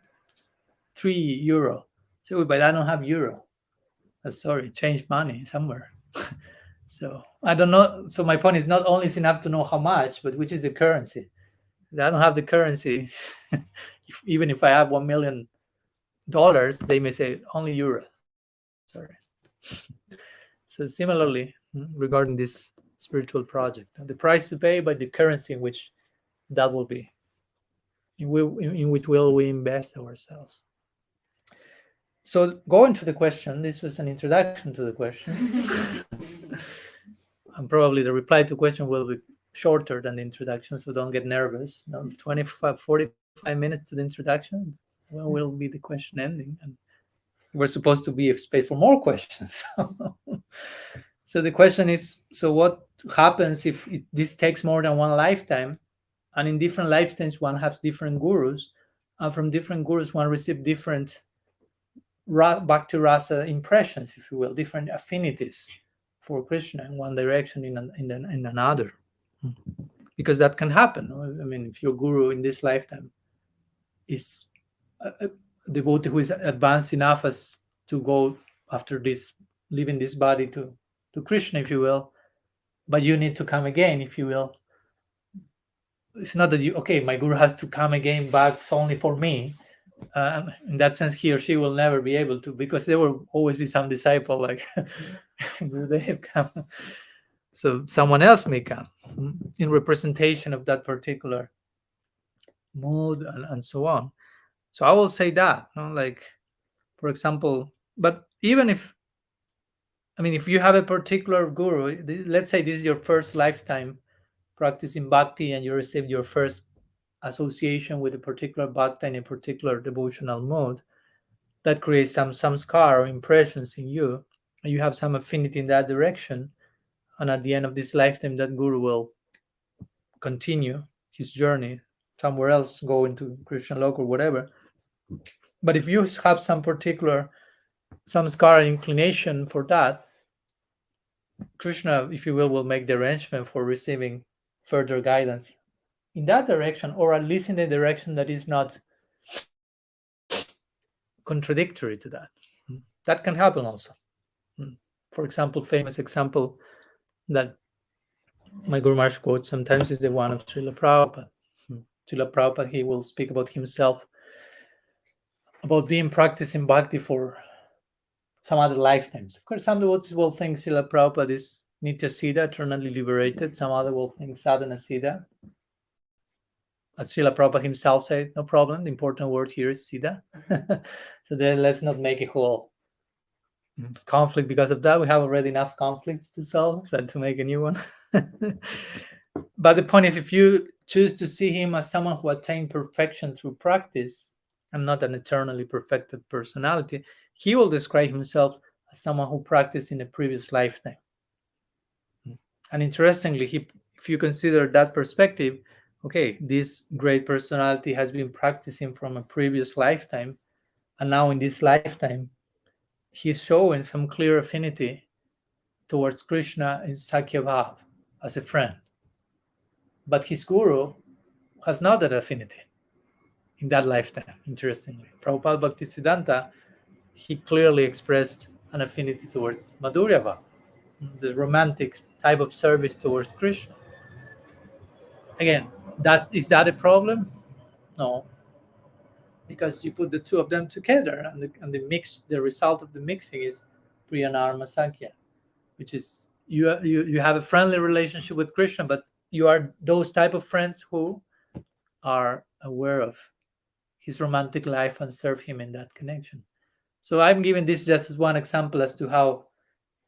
€3. So, but I don't have euro. Sorry, change money somewhere. So I don't know. So my point is not only is enough to know how much, but which is the currency. I don't have the currency. Even if I have $1 million, they may say only euro. Sorry. So similarly, regarding this spiritual project, the price to pay, but the currency in which that will be, in which will we invest ourselves. So going to the question, this was an introduction to the question. And probably the reply to the question will be shorter than the introduction, so don't get nervous. 45 minutes to the introduction, well, will be the question ending, and we're supposed to be a space for more questions. So the question is, so what happens if this takes more than one lifetime, and in different lifetimes one has different gurus, and from different gurus one receives different Bhakti Rasa impressions, if you will, different affinities for Krishna in one direction, in another. Because that can happen. I mean, if your guru in this lifetime is a devotee who is advanced enough as to go after this, leaving this body to Krishna, if you will, but you need to come again, if you will. It's not that my guru has to come again back only for me. In that sense, he or she will never be able to, because there will always be some disciple like Gurudev come. So someone else may come in representation of that particular mood and so on. So I will say that, like, for example, but even if you have a particular guru, let's say this is your first lifetime practicing bhakti and you received your first association with a particular bhakti in a particular devotional mode, that creates some samskar or impressions in you, and you have some affinity in that direction, and at the end of this lifetime that guru will continue his journey somewhere else, go into Krishna Lok or whatever. But if you have some particular samskara inclination for that, Krishna, if you will make the arrangement for receiving further guidance in that direction, or at least in the direction that is not contradictory to that. That can happen also. For example, famous example that my Guru Maharaj quotes sometimes is the one of Srila Prabhupada. Srila Prabhupada, he will speak about himself, about being practicing bhakti for some other lifetimes. Of course, some devotees will think Srila Prabhupada is Nitya Siddha, eternally liberated. Some other will think Sadhana Siddha. As Srila Prabhupada himself said, no problem. The important word here is Siddha. So then let's not make a whole conflict because of that. We have already enough conflicts to solve, so to make a new one. But the point is, if you choose to see him as someone who attained perfection through practice and not an eternally perfected personality, he will describe himself as someone who practiced in a previous lifetime. And interestingly, if you consider that perspective, okay, this great personality has been practicing from a previous lifetime, and now in this lifetime, he's showing some clear affinity towards Krishna in Sakya Bhav as a friend. But his guru has not that affinity in that lifetime, interestingly. Prabhupada Bhaktisiddhanta, he clearly expressed an affinity towards Madhurya Bhav, the romantic type of service towards Krishna. Again, is that a problem? No, because you put the two of them together, and the result of the mixing is Priyanarma Sakya, which is you have a friendly relationship with Krishna, but you are those type of friends who are aware of his romantic life and serve him in that connection. So I'm giving this just as one example as to how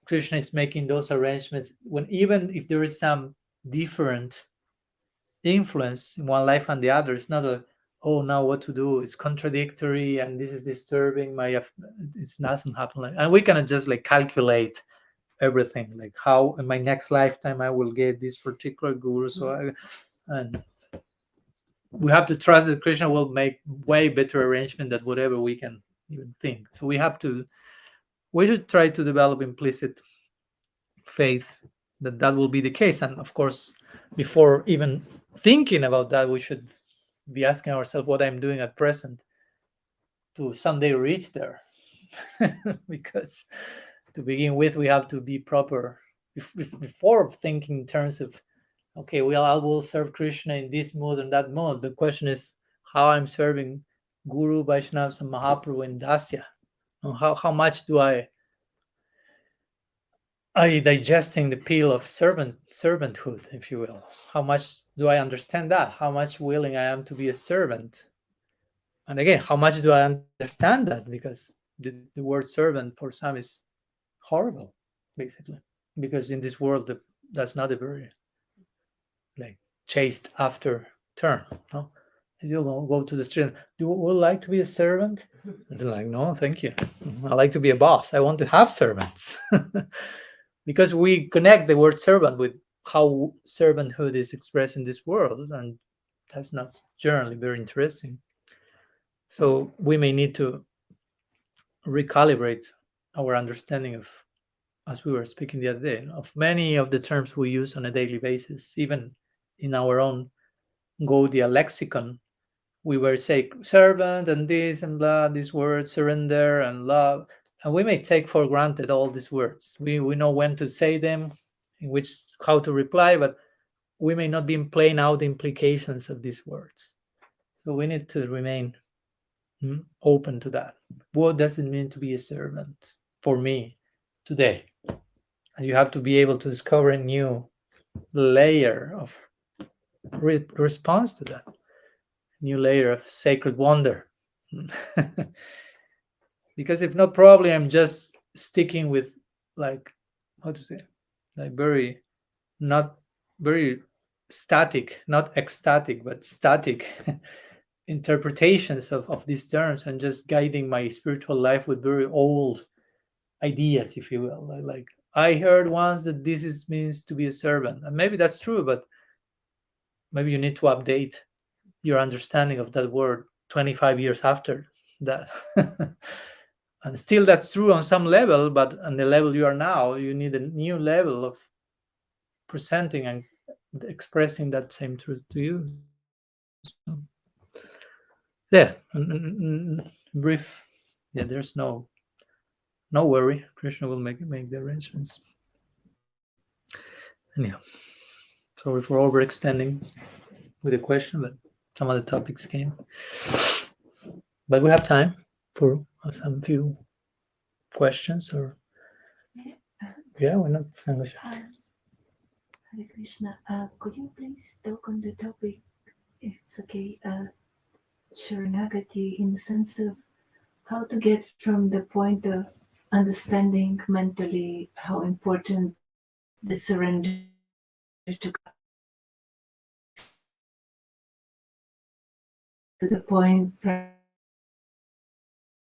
Krishna is making those arrangements, when even if there is some different influence in one life and the other, it's not oh, now what to do, it's contradictory and this is disturbing my, it doesn't happen like, and we cannot just like calculate everything, like how in my next lifetime I will get this particular guru. So and we have to trust that Krishna will make way better arrangement than whatever we can even think. So we should try to develop implicit faith that will be the case. And of course, before even thinking about that, we should be asking ourselves what I'm doing at present to someday reach there. Because to begin with, we have to be proper before thinking in terms of, okay, well, I will serve Krishna in this mode and that mode. The question is how I'm serving Guru, Vaishnavas, and Mahaprabhu in Dasya. How much do I digesting the peel of servanthood, if you will? How much do I understand that? How much willing I am to be a servant? And again, how much do I understand that? Because the word servant for some is horrible, basically. Because in this world, that's not a very like chased after term. No? You go to the street. You would like to be a servant? And they're like, no, thank you. I like to be a boss. I want to have servants. Because we connect the word servant with how servanthood is expressed in this world, and that's not generally very interesting. So we may need to recalibrate our understanding of, as we were speaking the other day, of many of the terms we use on a daily basis. Even in our own Gaudiya lexicon, we were saying servant and this and blah, these words, surrender and love. And we may take for granted all these words. We know when to say them, how to reply, but we may not be playing out the implications of these words. So we need to remain open to that. What does it mean to be a servant for me today? And you have to be able to discover a new layer of response to that, new layer of sacred wonder. Because if not, probably I'm just sticking with not very static, not ecstatic, but static interpretations of these terms, and just guiding my spiritual life with very old ideas, if you will. Like I heard once that this means to be a servant, and maybe that's true, but maybe you need to update your understanding of that word 25 years after that. And still that's true on some level, but on the level you are now, you need a new level of presenting and expressing that same truth to you. So, yeah, brief. Yeah, there's no worry. Krishna will make the arrangements. Anyhow, sorry for overextending with a question, but some other topics came. But we have time for some few questions, or yeah, why not? Hare Krishna. Could you please talk on the topic, if it's okay, Sharanagati, in the sense of how to get from the point of understanding mentally how important the surrender to God to the point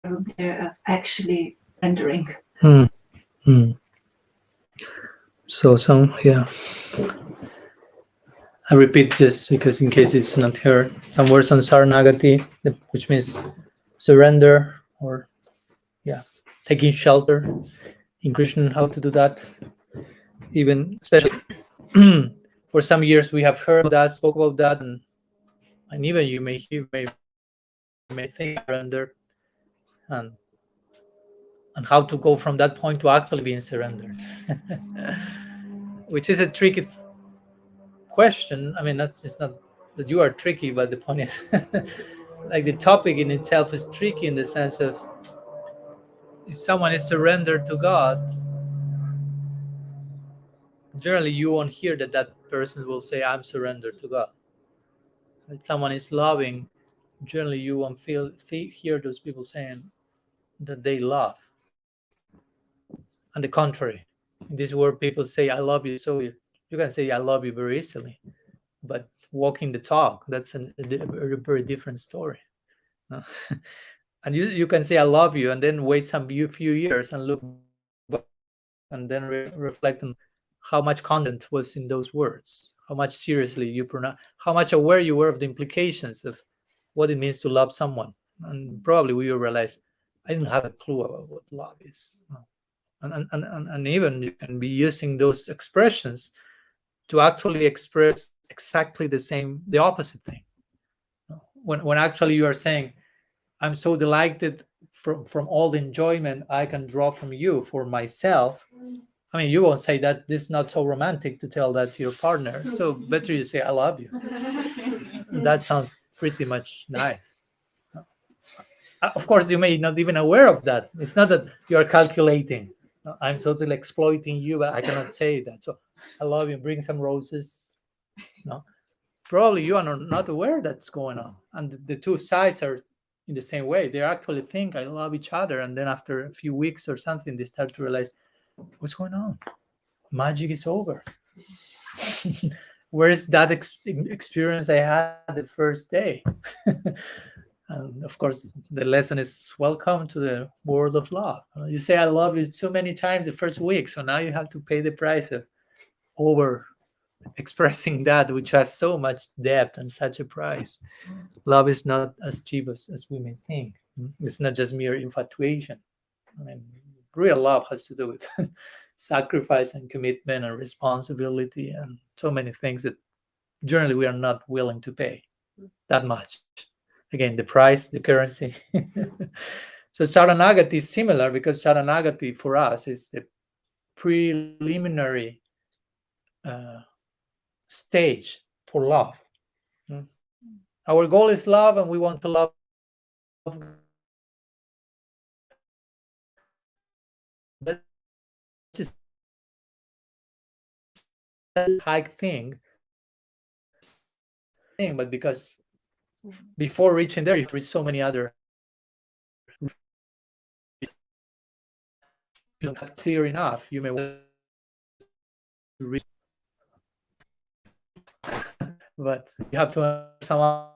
of actually rendering. So I repeat just because in case it's not heard, some words on Saranagati, which means surrender, or taking shelter in Krishna. How to do that? Even especially for some years we have heard that, spoke about that, and even you may think surrender, and how to go from that point to actually being surrendered, which is a tricky question. I mean, it's not that you are tricky, but the point is like the topic in itself is tricky in the sense of if someone is surrendered to God, generally you won't hear that person will say, I'm surrendered to God. If someone is loving, generally you won't hear those people saying that they love. On the contrary, in this world people say, I love you, so you can say I love you very easily. But walking the talk, that's a very different story. And you can say I love you and then wait some few years and look back and then reflect on how much content was in those words, how much seriously you pronounce, how much aware you were of the implications of what it means to love someone. And probably we will realize I didn't have a clue about what love is. And even you can be using those expressions to actually express exactly the opposite thing. When actually you are saying, I'm so delighted from all the enjoyment I can draw from you for myself. I mean, you won't say that this is not so romantic to tell that to your partner. So better you say, I love you. That sounds pretty much nice. Of course, you may not even aware of that. It's not that you are calculating. I'm totally exploiting you, but I cannot say that. So I love you. Bring some roses. No, probably you are not aware that's going on. And the two sides are in the same way. They actually think I love each other. And then after a few weeks or something, they start to realize, what's going on? Magic is over. Where's that experience I had the first day? And of course, the lesson is welcome to the world of love. You say I love you so many times the first week, so now you have to pay the price of over expressing that, which has so much depth and such a price. Love is not as cheap as we may think. It's not just mere infatuation. I mean, real love has to do with sacrifice and commitment and responsibility and so many things that generally we are not willing to pay that much. Again, the price, the currency. So Saranagati is similar because Saranagati for us is the preliminary stage for love. Our goal is love, and we want to love but it's a high thing, but because before reaching there, you have to reach so many other. Not clear enough, you may want to reach, but you have to somehow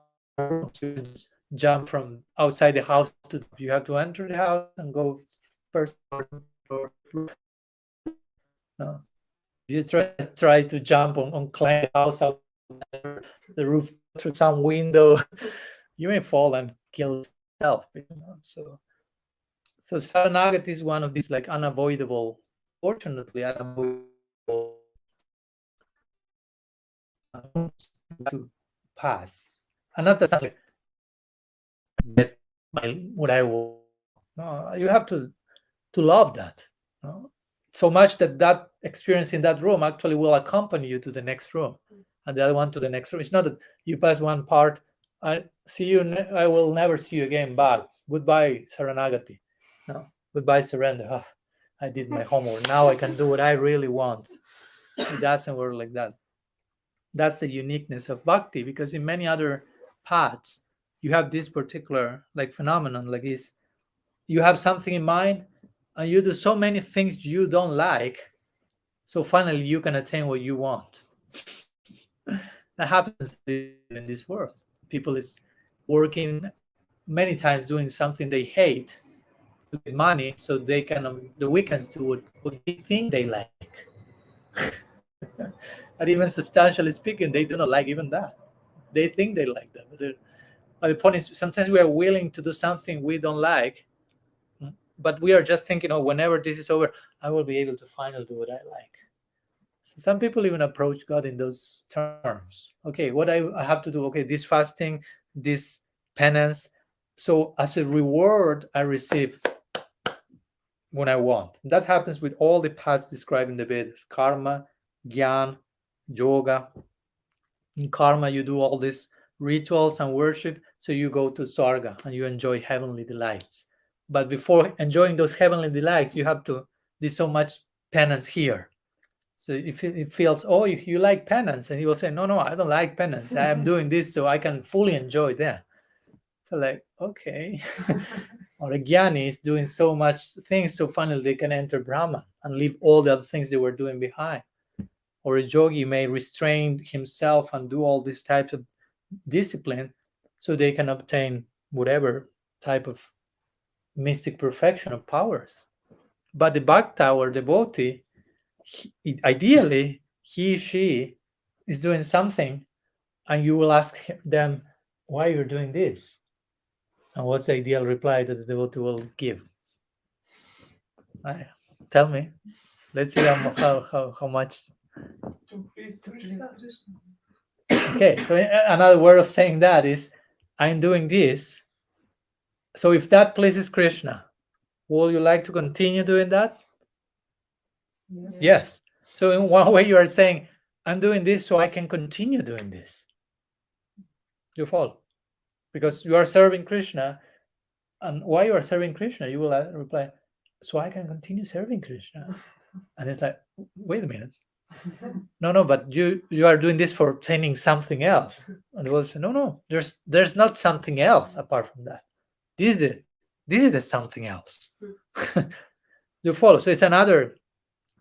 jump from outside the house to you have to enter the house and go first door. No. You try to jump on climb the house out the roof through some window, you may fall and kill yourself. So So Saranagati is one of these like unavoidable, fortunately unavoidable to pass. And not that something get what I want. No, you have to love that. No? So much that that experience in that room actually will accompany you to the next room, and the other one to the next room. It's not that you pass one part, I see you, I will never see you again. Bye, goodbye, Saranagati. No, goodbye, surrender. Oh, I did my homework. Now I can do what I really want. It doesn't work like that. That's the uniqueness of bhakti, because in many other paths you have this particular like phenomenon, like is you have something in mind and you do so many things you don't like, so finally you can attain what you want. That happens in this world. People is working many times doing something they hate to get money, so they can on the weekends do what they think they like. And even substantially speaking, they do not like even that. They think they like that. But the point is, sometimes we are willing to do something we don't like, but we are just thinking, oh, whenever this is over, I will be able to finally do what I like. So some people even approach God in those terms. Okay, what I have to do, okay, this fasting, this penance. So as a reward, I receive when I want. That happens with all the paths described in the Vedas: karma, jnana, yoga. In karma, you do all these rituals and worship, so you go to Sarga and you enjoy heavenly delights. But before enjoying those heavenly delights, you have to do so much penance here. So if it feels, oh, you like penance, and he will say, no, I don't like penance. I am doing this so I can fully enjoy that. So like, okay. Or a jnani is doing so much things, so finally they can enter Brahman and leave all the other things they were doing behind. Or a yogi may restrain himself and do all these types of discipline so they can obtain whatever type of mystic perfection of powers. But the bhakta or devotee, ideally, she is doing something, and you will ask them, why you're doing this? And what's the ideal reply that the devotee will give? Tell me. Let's see how much. To please Krishna. Okay, so another word of saying that is, I'm doing this. So if that pleases Krishna, will you like to continue doing that? Yes. So in one way you are saying, I'm doing this so I can continue doing this. You follow? Because you are serving Krishna. And why you are serving Krishna? You will reply, so I can continue serving Krishna. And it's like, wait a minute. No, but you are doing this for obtaining something else. And they will say, no, there's not something else apart from that. This is the something else. You follow? So it's another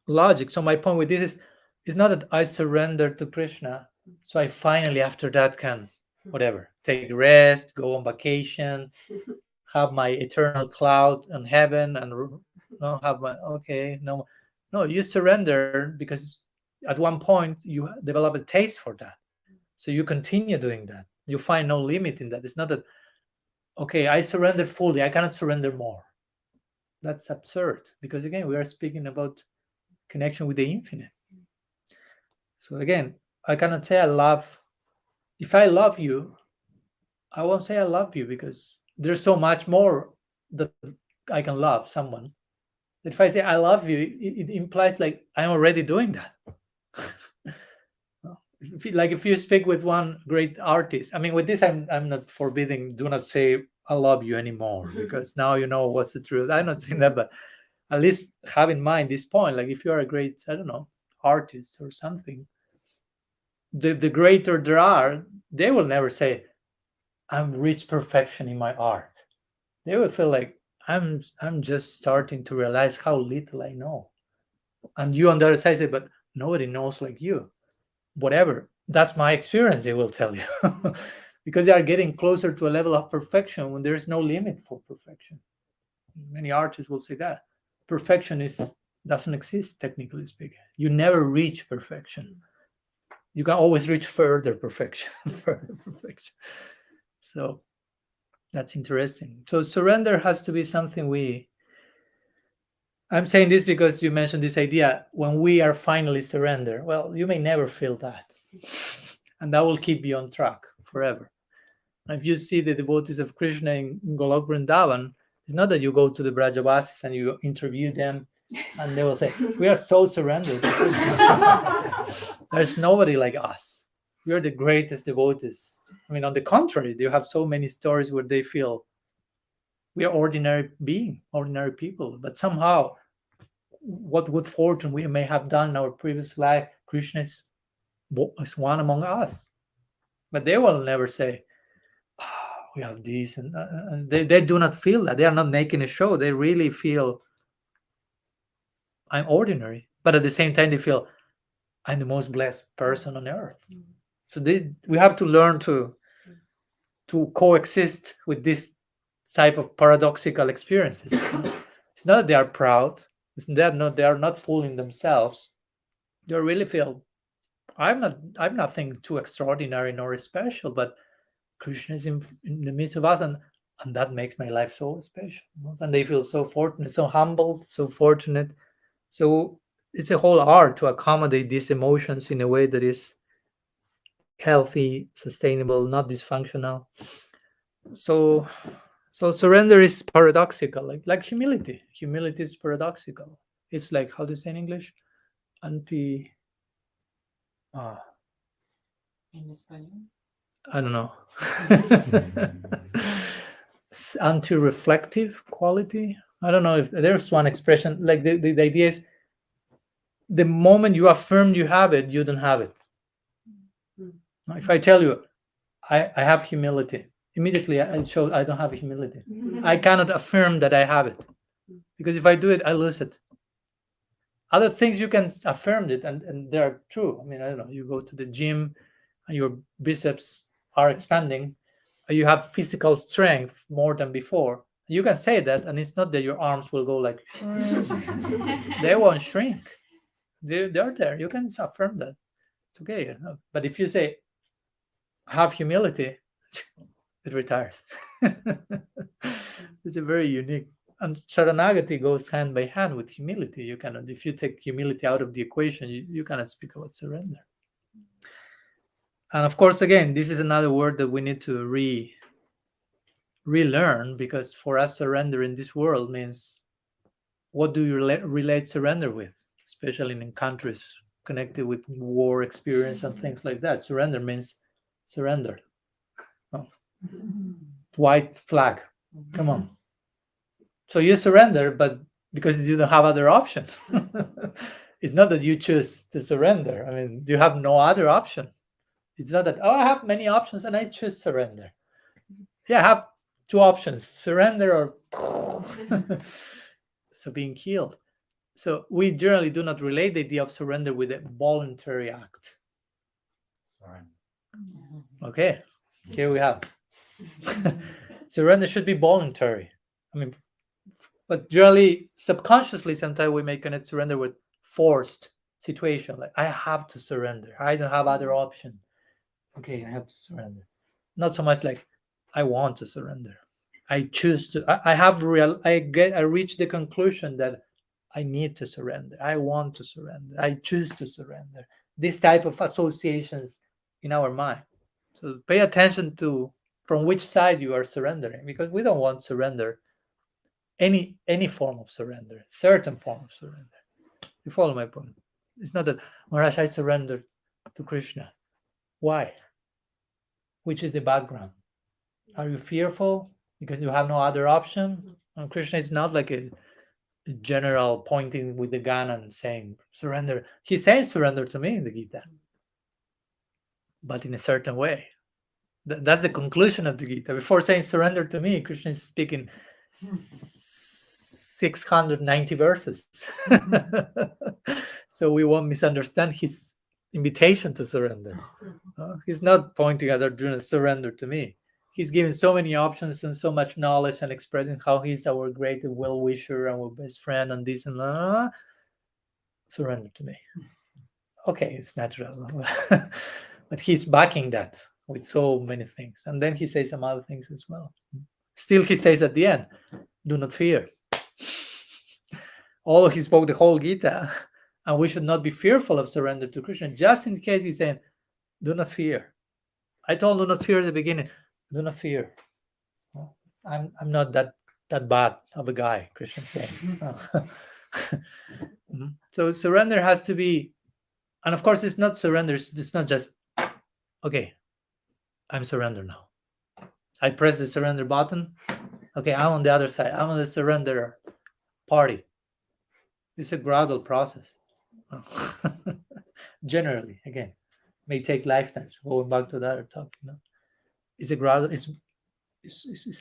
logic. So my point with this is, it's not that I surrender to Krishna, so I finally after that can whatever, take rest, go on vacation, have my eternal cloud in heaven, and have my no, you surrender because at one point you develop a taste for that, so you continue doing that. You find no limit in that. It's not that, okay, I surrender fully, I cannot surrender more. That's absurd, because again, we are speaking about connection with the infinite. So again, I cannot say I love. If I love you, I won't say I love you, because there's so much more that I can love someone. If I say I love you, it implies like I'm already doing that. If you speak with one great artist, I mean, with this, I'm not forbidding, do not say I love you anymore, because now you know what's the truth. I'm not saying that, but at least have in mind this point. Like if you are a great, I don't know, artist or something, the greater there are, they will never say, I'm reached perfection in my art. They will feel like I'm just starting to realize how little I know. And you on the other side say, but nobody knows like you. Whatever. That's my experience, they will tell you. Because they are getting closer to a level of perfection when there is no limit for perfection. Many artists will say that. Perfection doesn't exist, technically speaking. You never reach perfection. You can always reach further perfection. Further perfection. So that's interesting. So surrender has to be something we I'm saying this because you mentioned this idea when we are finally surrendered. Well, you may never feel that, and that will keep you on track forever. And if you see the devotees of Krishna in Golok Vrindavan, it's not that you go to the Brajavasis and you interview them and they will say, we are so surrendered. There's nobody like us. We are the greatest devotees. I mean, on the contrary, they have so many stories where they feel we are ordinary people, but somehow what good fortune we may have done in our previous life, Krishna is one among us. But they will never say, we have this, and they do not feel that. They are not making a show. They really feel I'm ordinary, but at the same time they feel I'm the most blessed person on earth. So we have to learn to coexist with this type of paradoxical experiences. It's not that they are proud. It's that they are not fooling themselves. They really feel I'm nothing too extraordinary nor special, but Krishna is in the midst of us, and that makes my life so special. And they feel so fortunate, so humbled, so fortunate. So it's a whole art to accommodate these emotions in a way that is healthy, sustainable, not dysfunctional. So surrender is paradoxical, like humility. Humility is paradoxical. It's like, how do you say in English? In Español. I don't know. Anti-reflective quality. I don't know if there's one expression. Like the idea is, the moment you affirm you have it, you don't have it. If I tell you, I have humility, immediately I show I don't have humility. I cannot affirm that I have it, because if I do it, I lose it. Other things you can affirm it, and they are true. I mean, I don't know, you go to the gym and your biceps are expanding, you have physical strength more than before. You can say that, and it's not that your arms will go like, they won't shrink. They're there. You can affirm that. It's okay. But if you say, have humility, it retires. It's a very unique. And Sharanagati goes hand by hand with humility. You cannot, if you take humility out of the equation, you cannot speak about surrender. And of course, again, this is another word that we need to relearn, because for us, surrender in this world means, what do you relate surrender with, especially in countries connected with war experience and things like that. Surrender means surrender. Oh. White flag. Come on. So you surrender, but because you don't have other options. It's not that you choose to surrender. I mean, you have no other option. It's not that, I have many options and I choose surrender. Yeah, I have two options, surrender or so being killed. So we generally do not relate the idea of surrender with a voluntary act. Surrender. Okay, here we have. Surrender should be voluntary. I mean, but generally, subconsciously, sometimes we may connect surrender with forced situation. Like, I have to surrender. I don't have other option. Okay, I have to surrender. Not so much like, I want to surrender. I choose to. I reach the conclusion that I need to surrender. I want to surrender. I choose to surrender. This type of associations in our mind. So pay attention to from which side you are surrendering, because we don't want surrender. Any form of surrender, certain form of surrender. You follow my point? It's not that, Maharaj, I surrender to Krishna. Why? Which is the background? Are you fearful because you have no other option? And Krishna is not like a general pointing with the gun and saying, surrender. He says surrender to me in the Gita, but in a certain way. That's the conclusion of the Gita. Before saying surrender to me, Krishna is speaking 690 verses. So we won't misunderstand his invitation to surrender. He's not pointing at Arjuna, surrender to me. He's giving so many options and so much knowledge and expressing how he's our great well-wisher, our best friend, and this and that. Surrender to me. Okay, it's natural. But he's backing that with so many things. And then he says some other things as well. Still, he says at the end, do not fear. although he spoke the whole Gita, and we should not be fearful of surrender to Krishna, just in case he's saying, do not fear. I told do not fear at the beginning. Do not fear. I'm not that bad of a guy, Krishna saying. So surrender has to be, and of course it's not surrender, it's not just, okay, I'm surrendered now. I press the surrender button. Okay, I'm on the other side. I'm on the surrender party. It's a gradual process. Generally, again, may take lifetimes. Going back to the other topic, it's a gradual. It's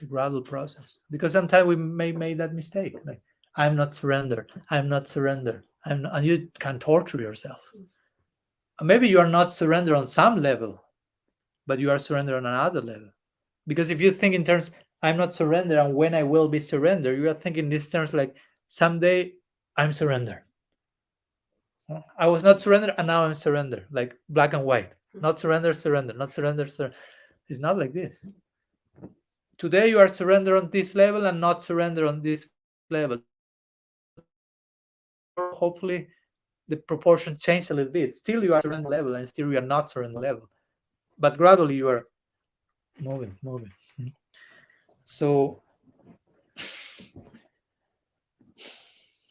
a gradual process, because sometimes we may make that mistake. Like, I'm not surrendered. I'm not surrendered. And you can torture yourself. Maybe you are not surrendered on some level, but you are surrendered on another level. Because if you think in terms, I'm not surrendered, and when I will be surrendered, you are thinking these terms like, someday I'm surrendered. I was not surrendered, and now I'm surrendered, like black and white. Not surrender, surrender, not surrender, surrender. It's not like this. Today you are surrendered on this level and not surrendered on this level. Hopefully the proportion changed a little bit. Still you are surrender level, and still you are not surrender level. But gradually you are moving. So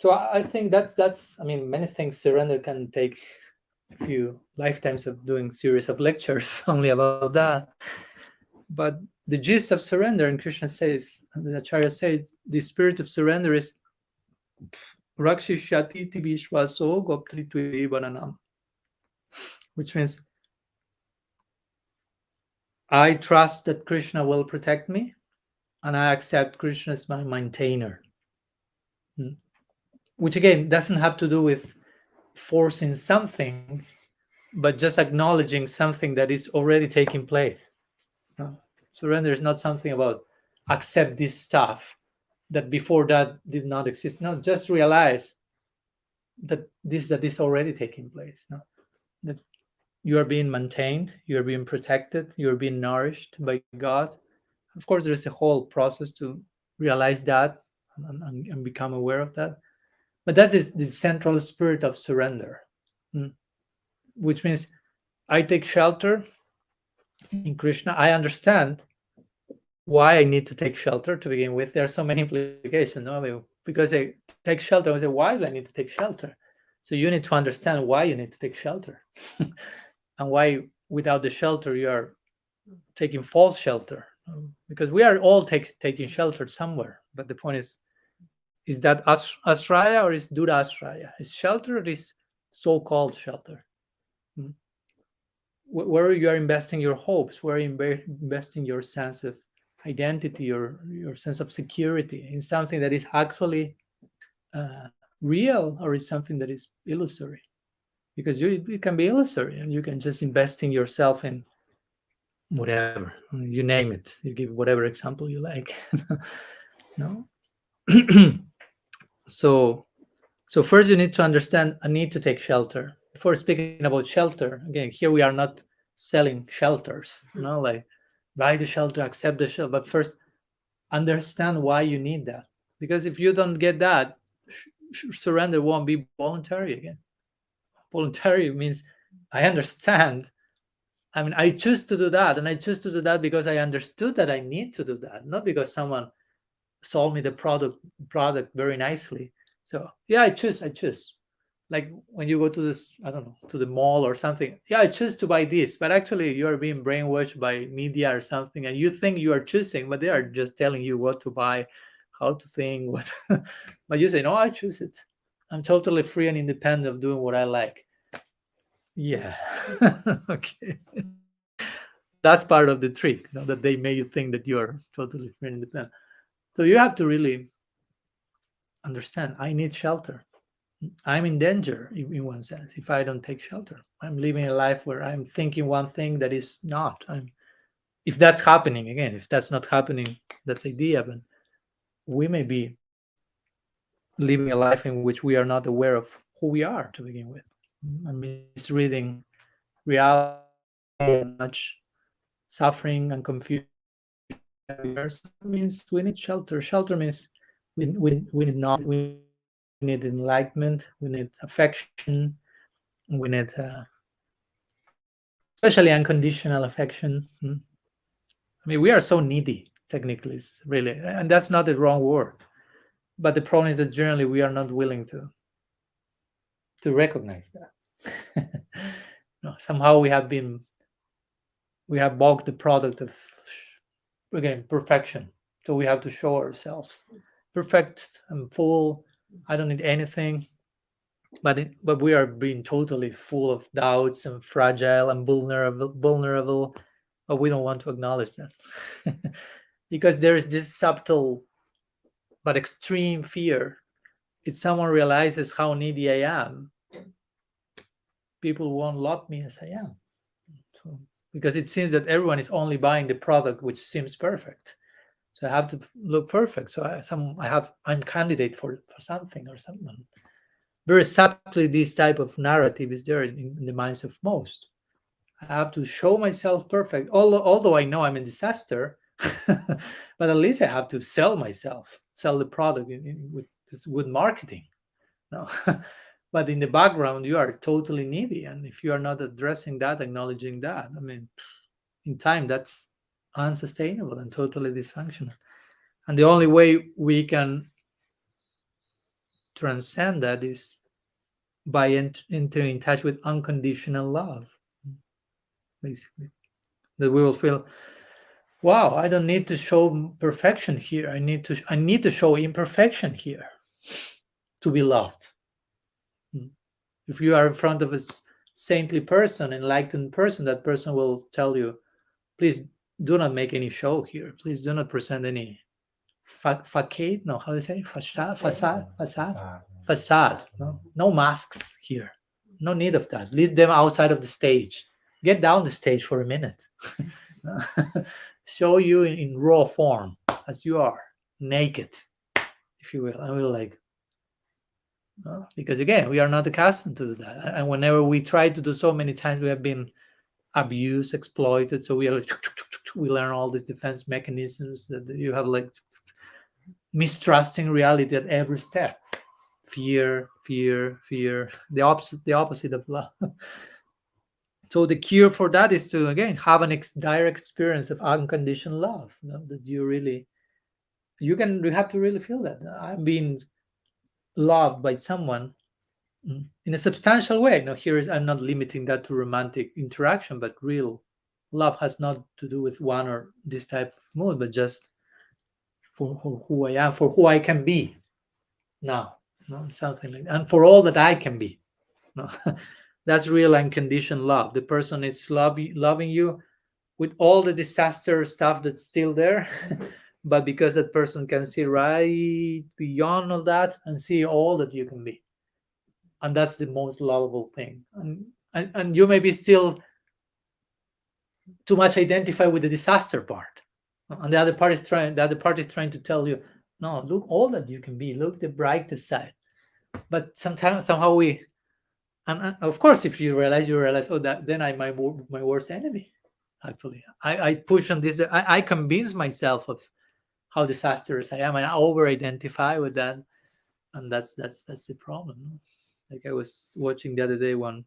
I think that's I mean, many things surrender can take a few lifetimes of doing series of lectures only about that. But the gist of surrender, and Krishna says, the Acharya says, the spirit of surrender is Rakshishati Vishwaso Goptritve Vananam, which means I trust that Krishna will protect me, and I accept Krishna as my maintainer. Which again doesn't have to do with forcing something, but just acknowledging something that is already taking place. Surrender is not something about accept this stuff that before that did not exist. No, just realize that is already taking place. No? That you are being maintained, you are being protected, you are being nourished by God. Of course, there is a whole process to realize that and become aware of that. But that is the central spirit of surrender, which means I take shelter in Krishna. I understand why I need to take shelter to begin with. There are so many implications. No? I mean, because I take shelter, I say, why do I need to take shelter? So you need to understand why you need to take shelter and why without the shelter you are taking false shelter. Because we are all taking shelter somewhere. But the point is that ashraya or is durashraya? Is shelter or is so-called shelter? Where you are investing your hopes, where you are investing your sense of identity, your sense of security in something that is actually real, or is something that is illusory? Because it can be illusory, and you can just invest in yourself in whatever, you name it. You give whatever example you like. No. So first you need to understand I need to take shelter. Before speaking about shelter, again, here we are not selling shelters, like buy the shelter, accept the shelter, but first understand why you need that. Because if you don't get that, surrender won't be voluntary again. Voluntary means I understand. I mean, I choose to do that, and I choose to do that because I understood that I need to do that, not because someone sold me the product very nicely. So yeah, I choose. Like when you go to this, I don't know, to the mall or something. Yeah, I choose to buy this, but actually you are being brainwashed by media or something, and you think you are choosing, but they are just telling you what to buy, how to think, what. But you say, no, I choose it. I'm totally free and independent of doing what I like. Yeah. Okay. That's part of the trick, that they make you think that you are totally free and independent. So you have to really understand, I need shelter. I'm in danger in one sense. If I don't take shelter, I'm living a life where I'm thinking one thing that is not. If that's happening, again, if that's not happening, that's idea, but we may be living a life in which we are not aware of who we are to begin with. I'm misreading reality, and much suffering and confusion. Means we need shelter. Shelter means we need not. need enlightenment, we need affection, we need especially unconditional affection. I mean, we are so needy, technically, really, and that's not the wrong word. But the problem is that generally we are not willing to recognize that. No, somehow we have bought the product of, again, perfection. So we have to show ourselves perfect and full. I don't need anything. But we are being totally full of doubts and fragile and vulnerable, but we don't want to acknowledge that. Because there is this subtle but extreme fear. If someone realizes how needy I am, people won't love me as I am. So, because it seems that everyone is only buying the product which seems perfect. So I have to look perfect. So I'm candidate for something or something. Very subtly, this type of narrative is there in the minds of most. I have to show myself perfect, although I know I'm a disaster, but at least I have to sell myself, sell the product with marketing. No. But in the background, you are totally needy. And if you are not addressing that, acknowledging that, I mean, in time, that's unsustainable and totally dysfunctional. And the only way we can transcend that is by entering in touch with unconditional love, basically. That we will feel, wow, I don't need to show perfection here. I need to show imperfection here to be loved. If you are in front of a saintly person, enlightened person, that person will tell you, please do not make any show here. Please do not present any facade. No, how do you say? Facade. No masks here. No need of that. Leave them outside of the stage. Get down the stage for a minute. Show you in raw form as you are, naked, if you will. And we're like, because again, we are not accustomed to that. And whenever we try to do so many times, we have been abused, exploited. So we learn all these defense mechanisms that you have, like mistrusting reality at every step. Fear. The opposite of love. So the cure for that is to, again, have an direct experience of unconditional love. That you have to really feel that. I'm being loved by someone in a substantial way. Now, I'm not limiting that to romantic interaction, but real love has not to do with one or this type of mood, but just for who I am, for who I can be now, something like that, and for all that I can be. That's real unconditional love. The person is loving you with all the disaster stuff that's still there, but because that person can see right beyond all that and see all that you can be. And that's the most lovable thing. And you may be still too much identified with the disaster part. And the other party is trying to tell you, no, look all that you can be. Look the brightest side. But somehow we, and of course, if you realize, oh, then I'm my worst enemy. Actually, I push on this. I convince myself of how disastrous I am, and I over-identify with that, and that's the problem. Like I was watching the other day, one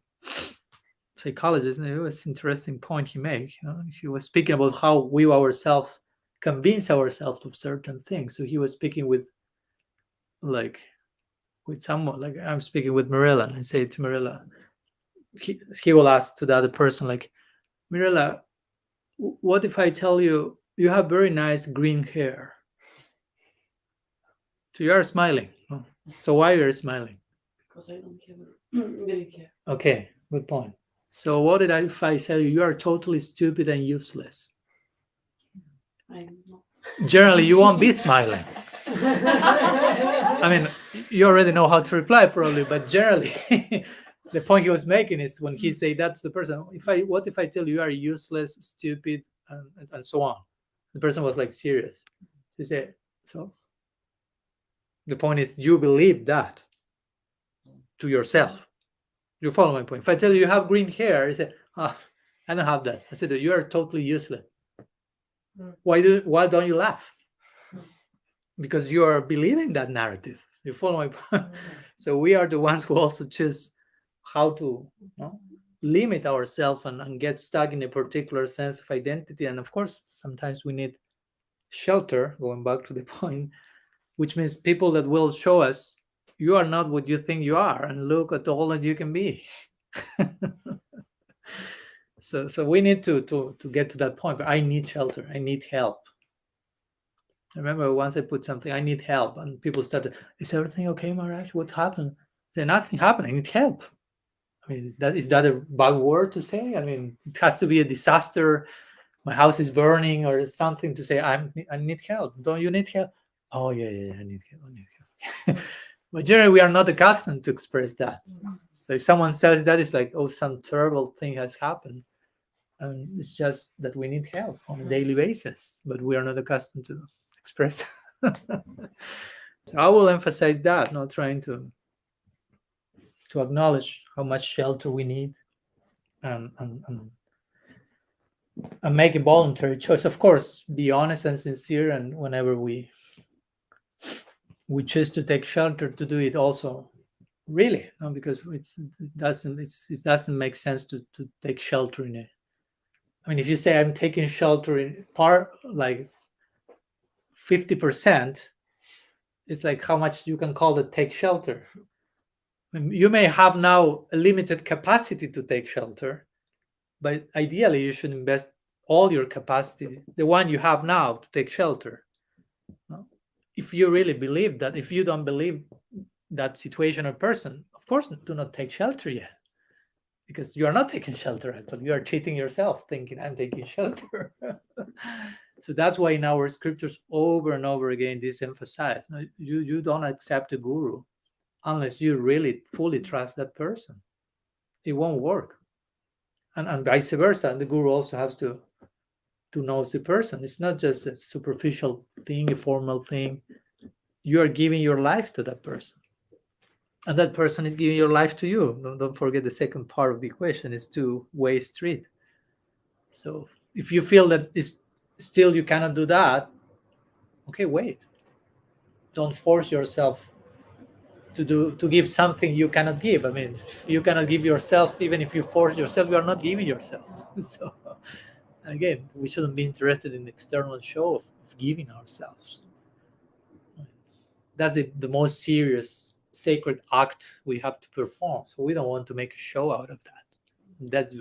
psychologist, and it was an interesting point he made. He was speaking about how we ourselves convince ourselves of certain things. So he was speaking with someone, like I'm speaking with Mirella, and I say to Mirella, he will ask to the other person, like, Mirella, what if I tell you you have very nice green hair? So you are smiling. So why are you smiling? Because I don't have green hair. Okay, good point. So what if I tell you are totally stupid and useless? I know. Generally, you won't be smiling. I mean, you already know how to reply probably, but generally, the point he was making is when he say that to the person, what if I tell you are useless, stupid, and so on? The person was like serious. He said, so the point is you believe that to yourself. You follow my point. If I tell you have green hair, you say, I don't have that. I said, you are totally useless. Why don't you laugh? Because you are believing that narrative. You follow my point? So we are the ones who also choose how to limit ourselves and get stuck in a particular sense of identity. And of course, sometimes we need shelter, going back to the point, which means people that will show us you are not what you think you are, and look at all that you can be. So we need to get to that point where I need shelter, I need help. I remember once I put something, I need help, and people started, is everything okay, Maharaj? What happened? I said, nothing happened, I need help. I mean, is that a bad word to say? I mean, it has to be a disaster, my house is burning or something to say, I need help. Don't you need help? Oh, yeah, I need help. But generally, we are not accustomed to express that. So if someone says that, it's like, oh, some terrible thing has happened. And it's just that we need help on a daily basis, but we are not accustomed to express. So I will emphasize that, not trying to acknowledge how much shelter we need and make a voluntary choice. Of course, be honest and sincere, and whenever we choose to take shelter, to do it also really, because it doesn't make sense to take shelter in it. I mean, if you say I'm taking shelter in part, like 50%, it's like how much you can call it take shelter. I mean, you may have now a limited capacity to take shelter, but ideally you should invest all your capacity, the one you have now, to take shelter. If you really believe that. If you don't believe that situation or person, of course, do not take shelter yet, because you are not taking shelter. Actually, you are cheating yourself, thinking I'm taking shelter. So that's why in our scriptures over and over again this emphasized, you don't accept a guru unless you really fully trust that person. It won't work. And vice versa. The guru also has to know the person. It's not just a superficial thing, a formal thing. You are giving your life to that person, and that person is giving your life to you. Don't forget the second part of the equation is two-way street. So if you feel that it's still you cannot do that, okay, wait. Don't force yourself to give something you cannot give. I mean, you cannot give yourself. Even if you force yourself, you are not giving yourself. So again, we shouldn't be interested in the external show of giving ourselves. That's the most serious sacred act we have to perform. So we don't want to make a show out of that. That's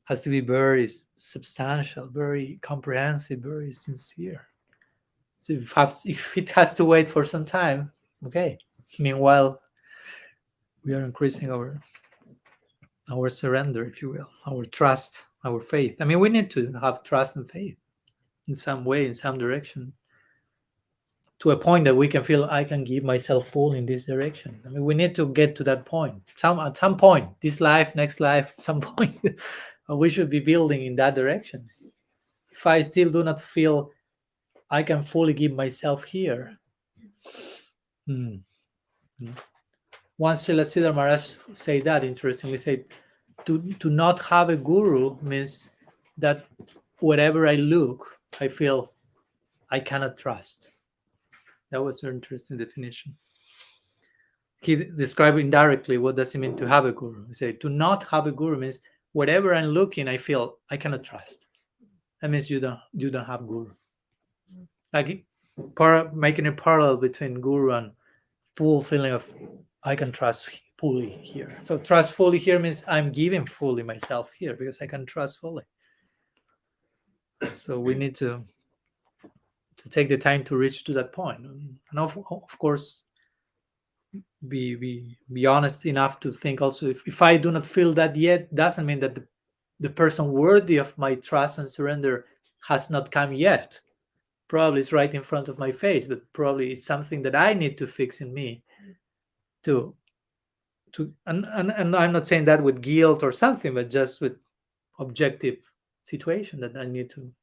has to be very substantial, very comprehensive, very sincere. So if it has to wait for some time, okay. Meanwhile, we are increasing our surrender, if you will, our trust, our faith. I mean, we need to have trust and faith in some way, in some direction, to a point that we can feel I can give myself full in this direction. I mean, we need to get to that point. At some point, this life, next life, some point, we should be building in that direction. If I still do not feel I can fully give myself here, once Srila Siddhar Maharaj said that, interestingly said, to not have a guru means that wherever I look, I feel I cannot trust. That was an interesting definition. He described indirectly what does it mean to have a guru. He said, to not have a guru means wherever I'm looking, I feel I cannot trust. That means you don't have guru. Like making a parallel between guru and full feeling of I can trust fully here. So trust fully here means I'm giving fully myself here because I can trust fully. So we need to take the time to reach to that point, and of course be honest enough to think also if I do not feel that yet, doesn't mean that the person worthy of my trust and surrender has not come yet. Probably it's right in front of my face, but probably it's something that I need to fix in me and I'm not saying that with guilt or something, but just with objective situation that I need to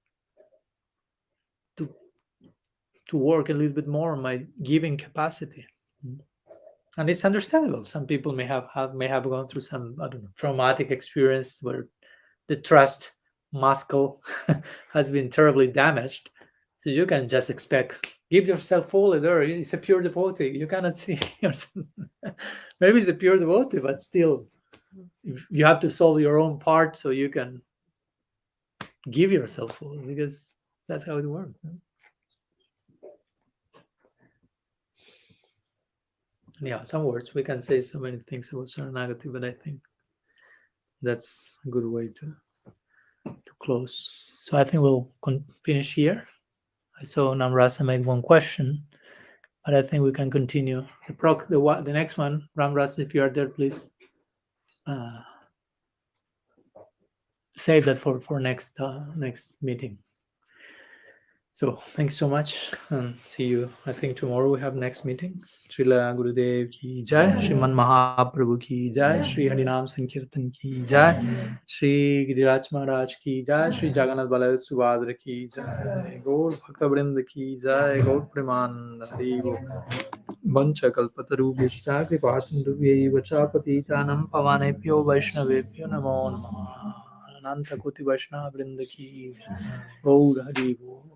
work a little bit more on my giving capacity. And it's understandable. Some people may have gone through some, I don't know, traumatic experience where the trust muscle has been terribly damaged. So you can just expect give yourself fully there. It's a pure devotee. You cannot see yourself. Maybe it's a pure devotee, but still, you have to solve your own part so you can give yourself fully, because that's how it works. Yeah, some words we can say so many things about Sharanagati, but I think that's a good way to close. So I think we'll finish here. I saw Rasa made one question, but I think we can continue. The next one, Rasa, if you are there, please save that for next meeting. So thank you so much, and see you. I think tomorrow we have next meeting. Srila Gurudev ki jai, Sriman Mahaprabhu ki jai, Sri Harinam Sankirtan ki jai, Sri Giriraj Maharaj ki jai, Sri Jagannath Baladev Subhadra ki jai, Gaur Bhakta Vrinda ki jai, Gaur Premanand Hari Bol. Vancha kalpataru vishta kripasindu vacha patitanam pavanebhyo vaishnavebhyo namo namaha. Ananta Koti Vaishnava Vrinda ki Gaur Hari Bol.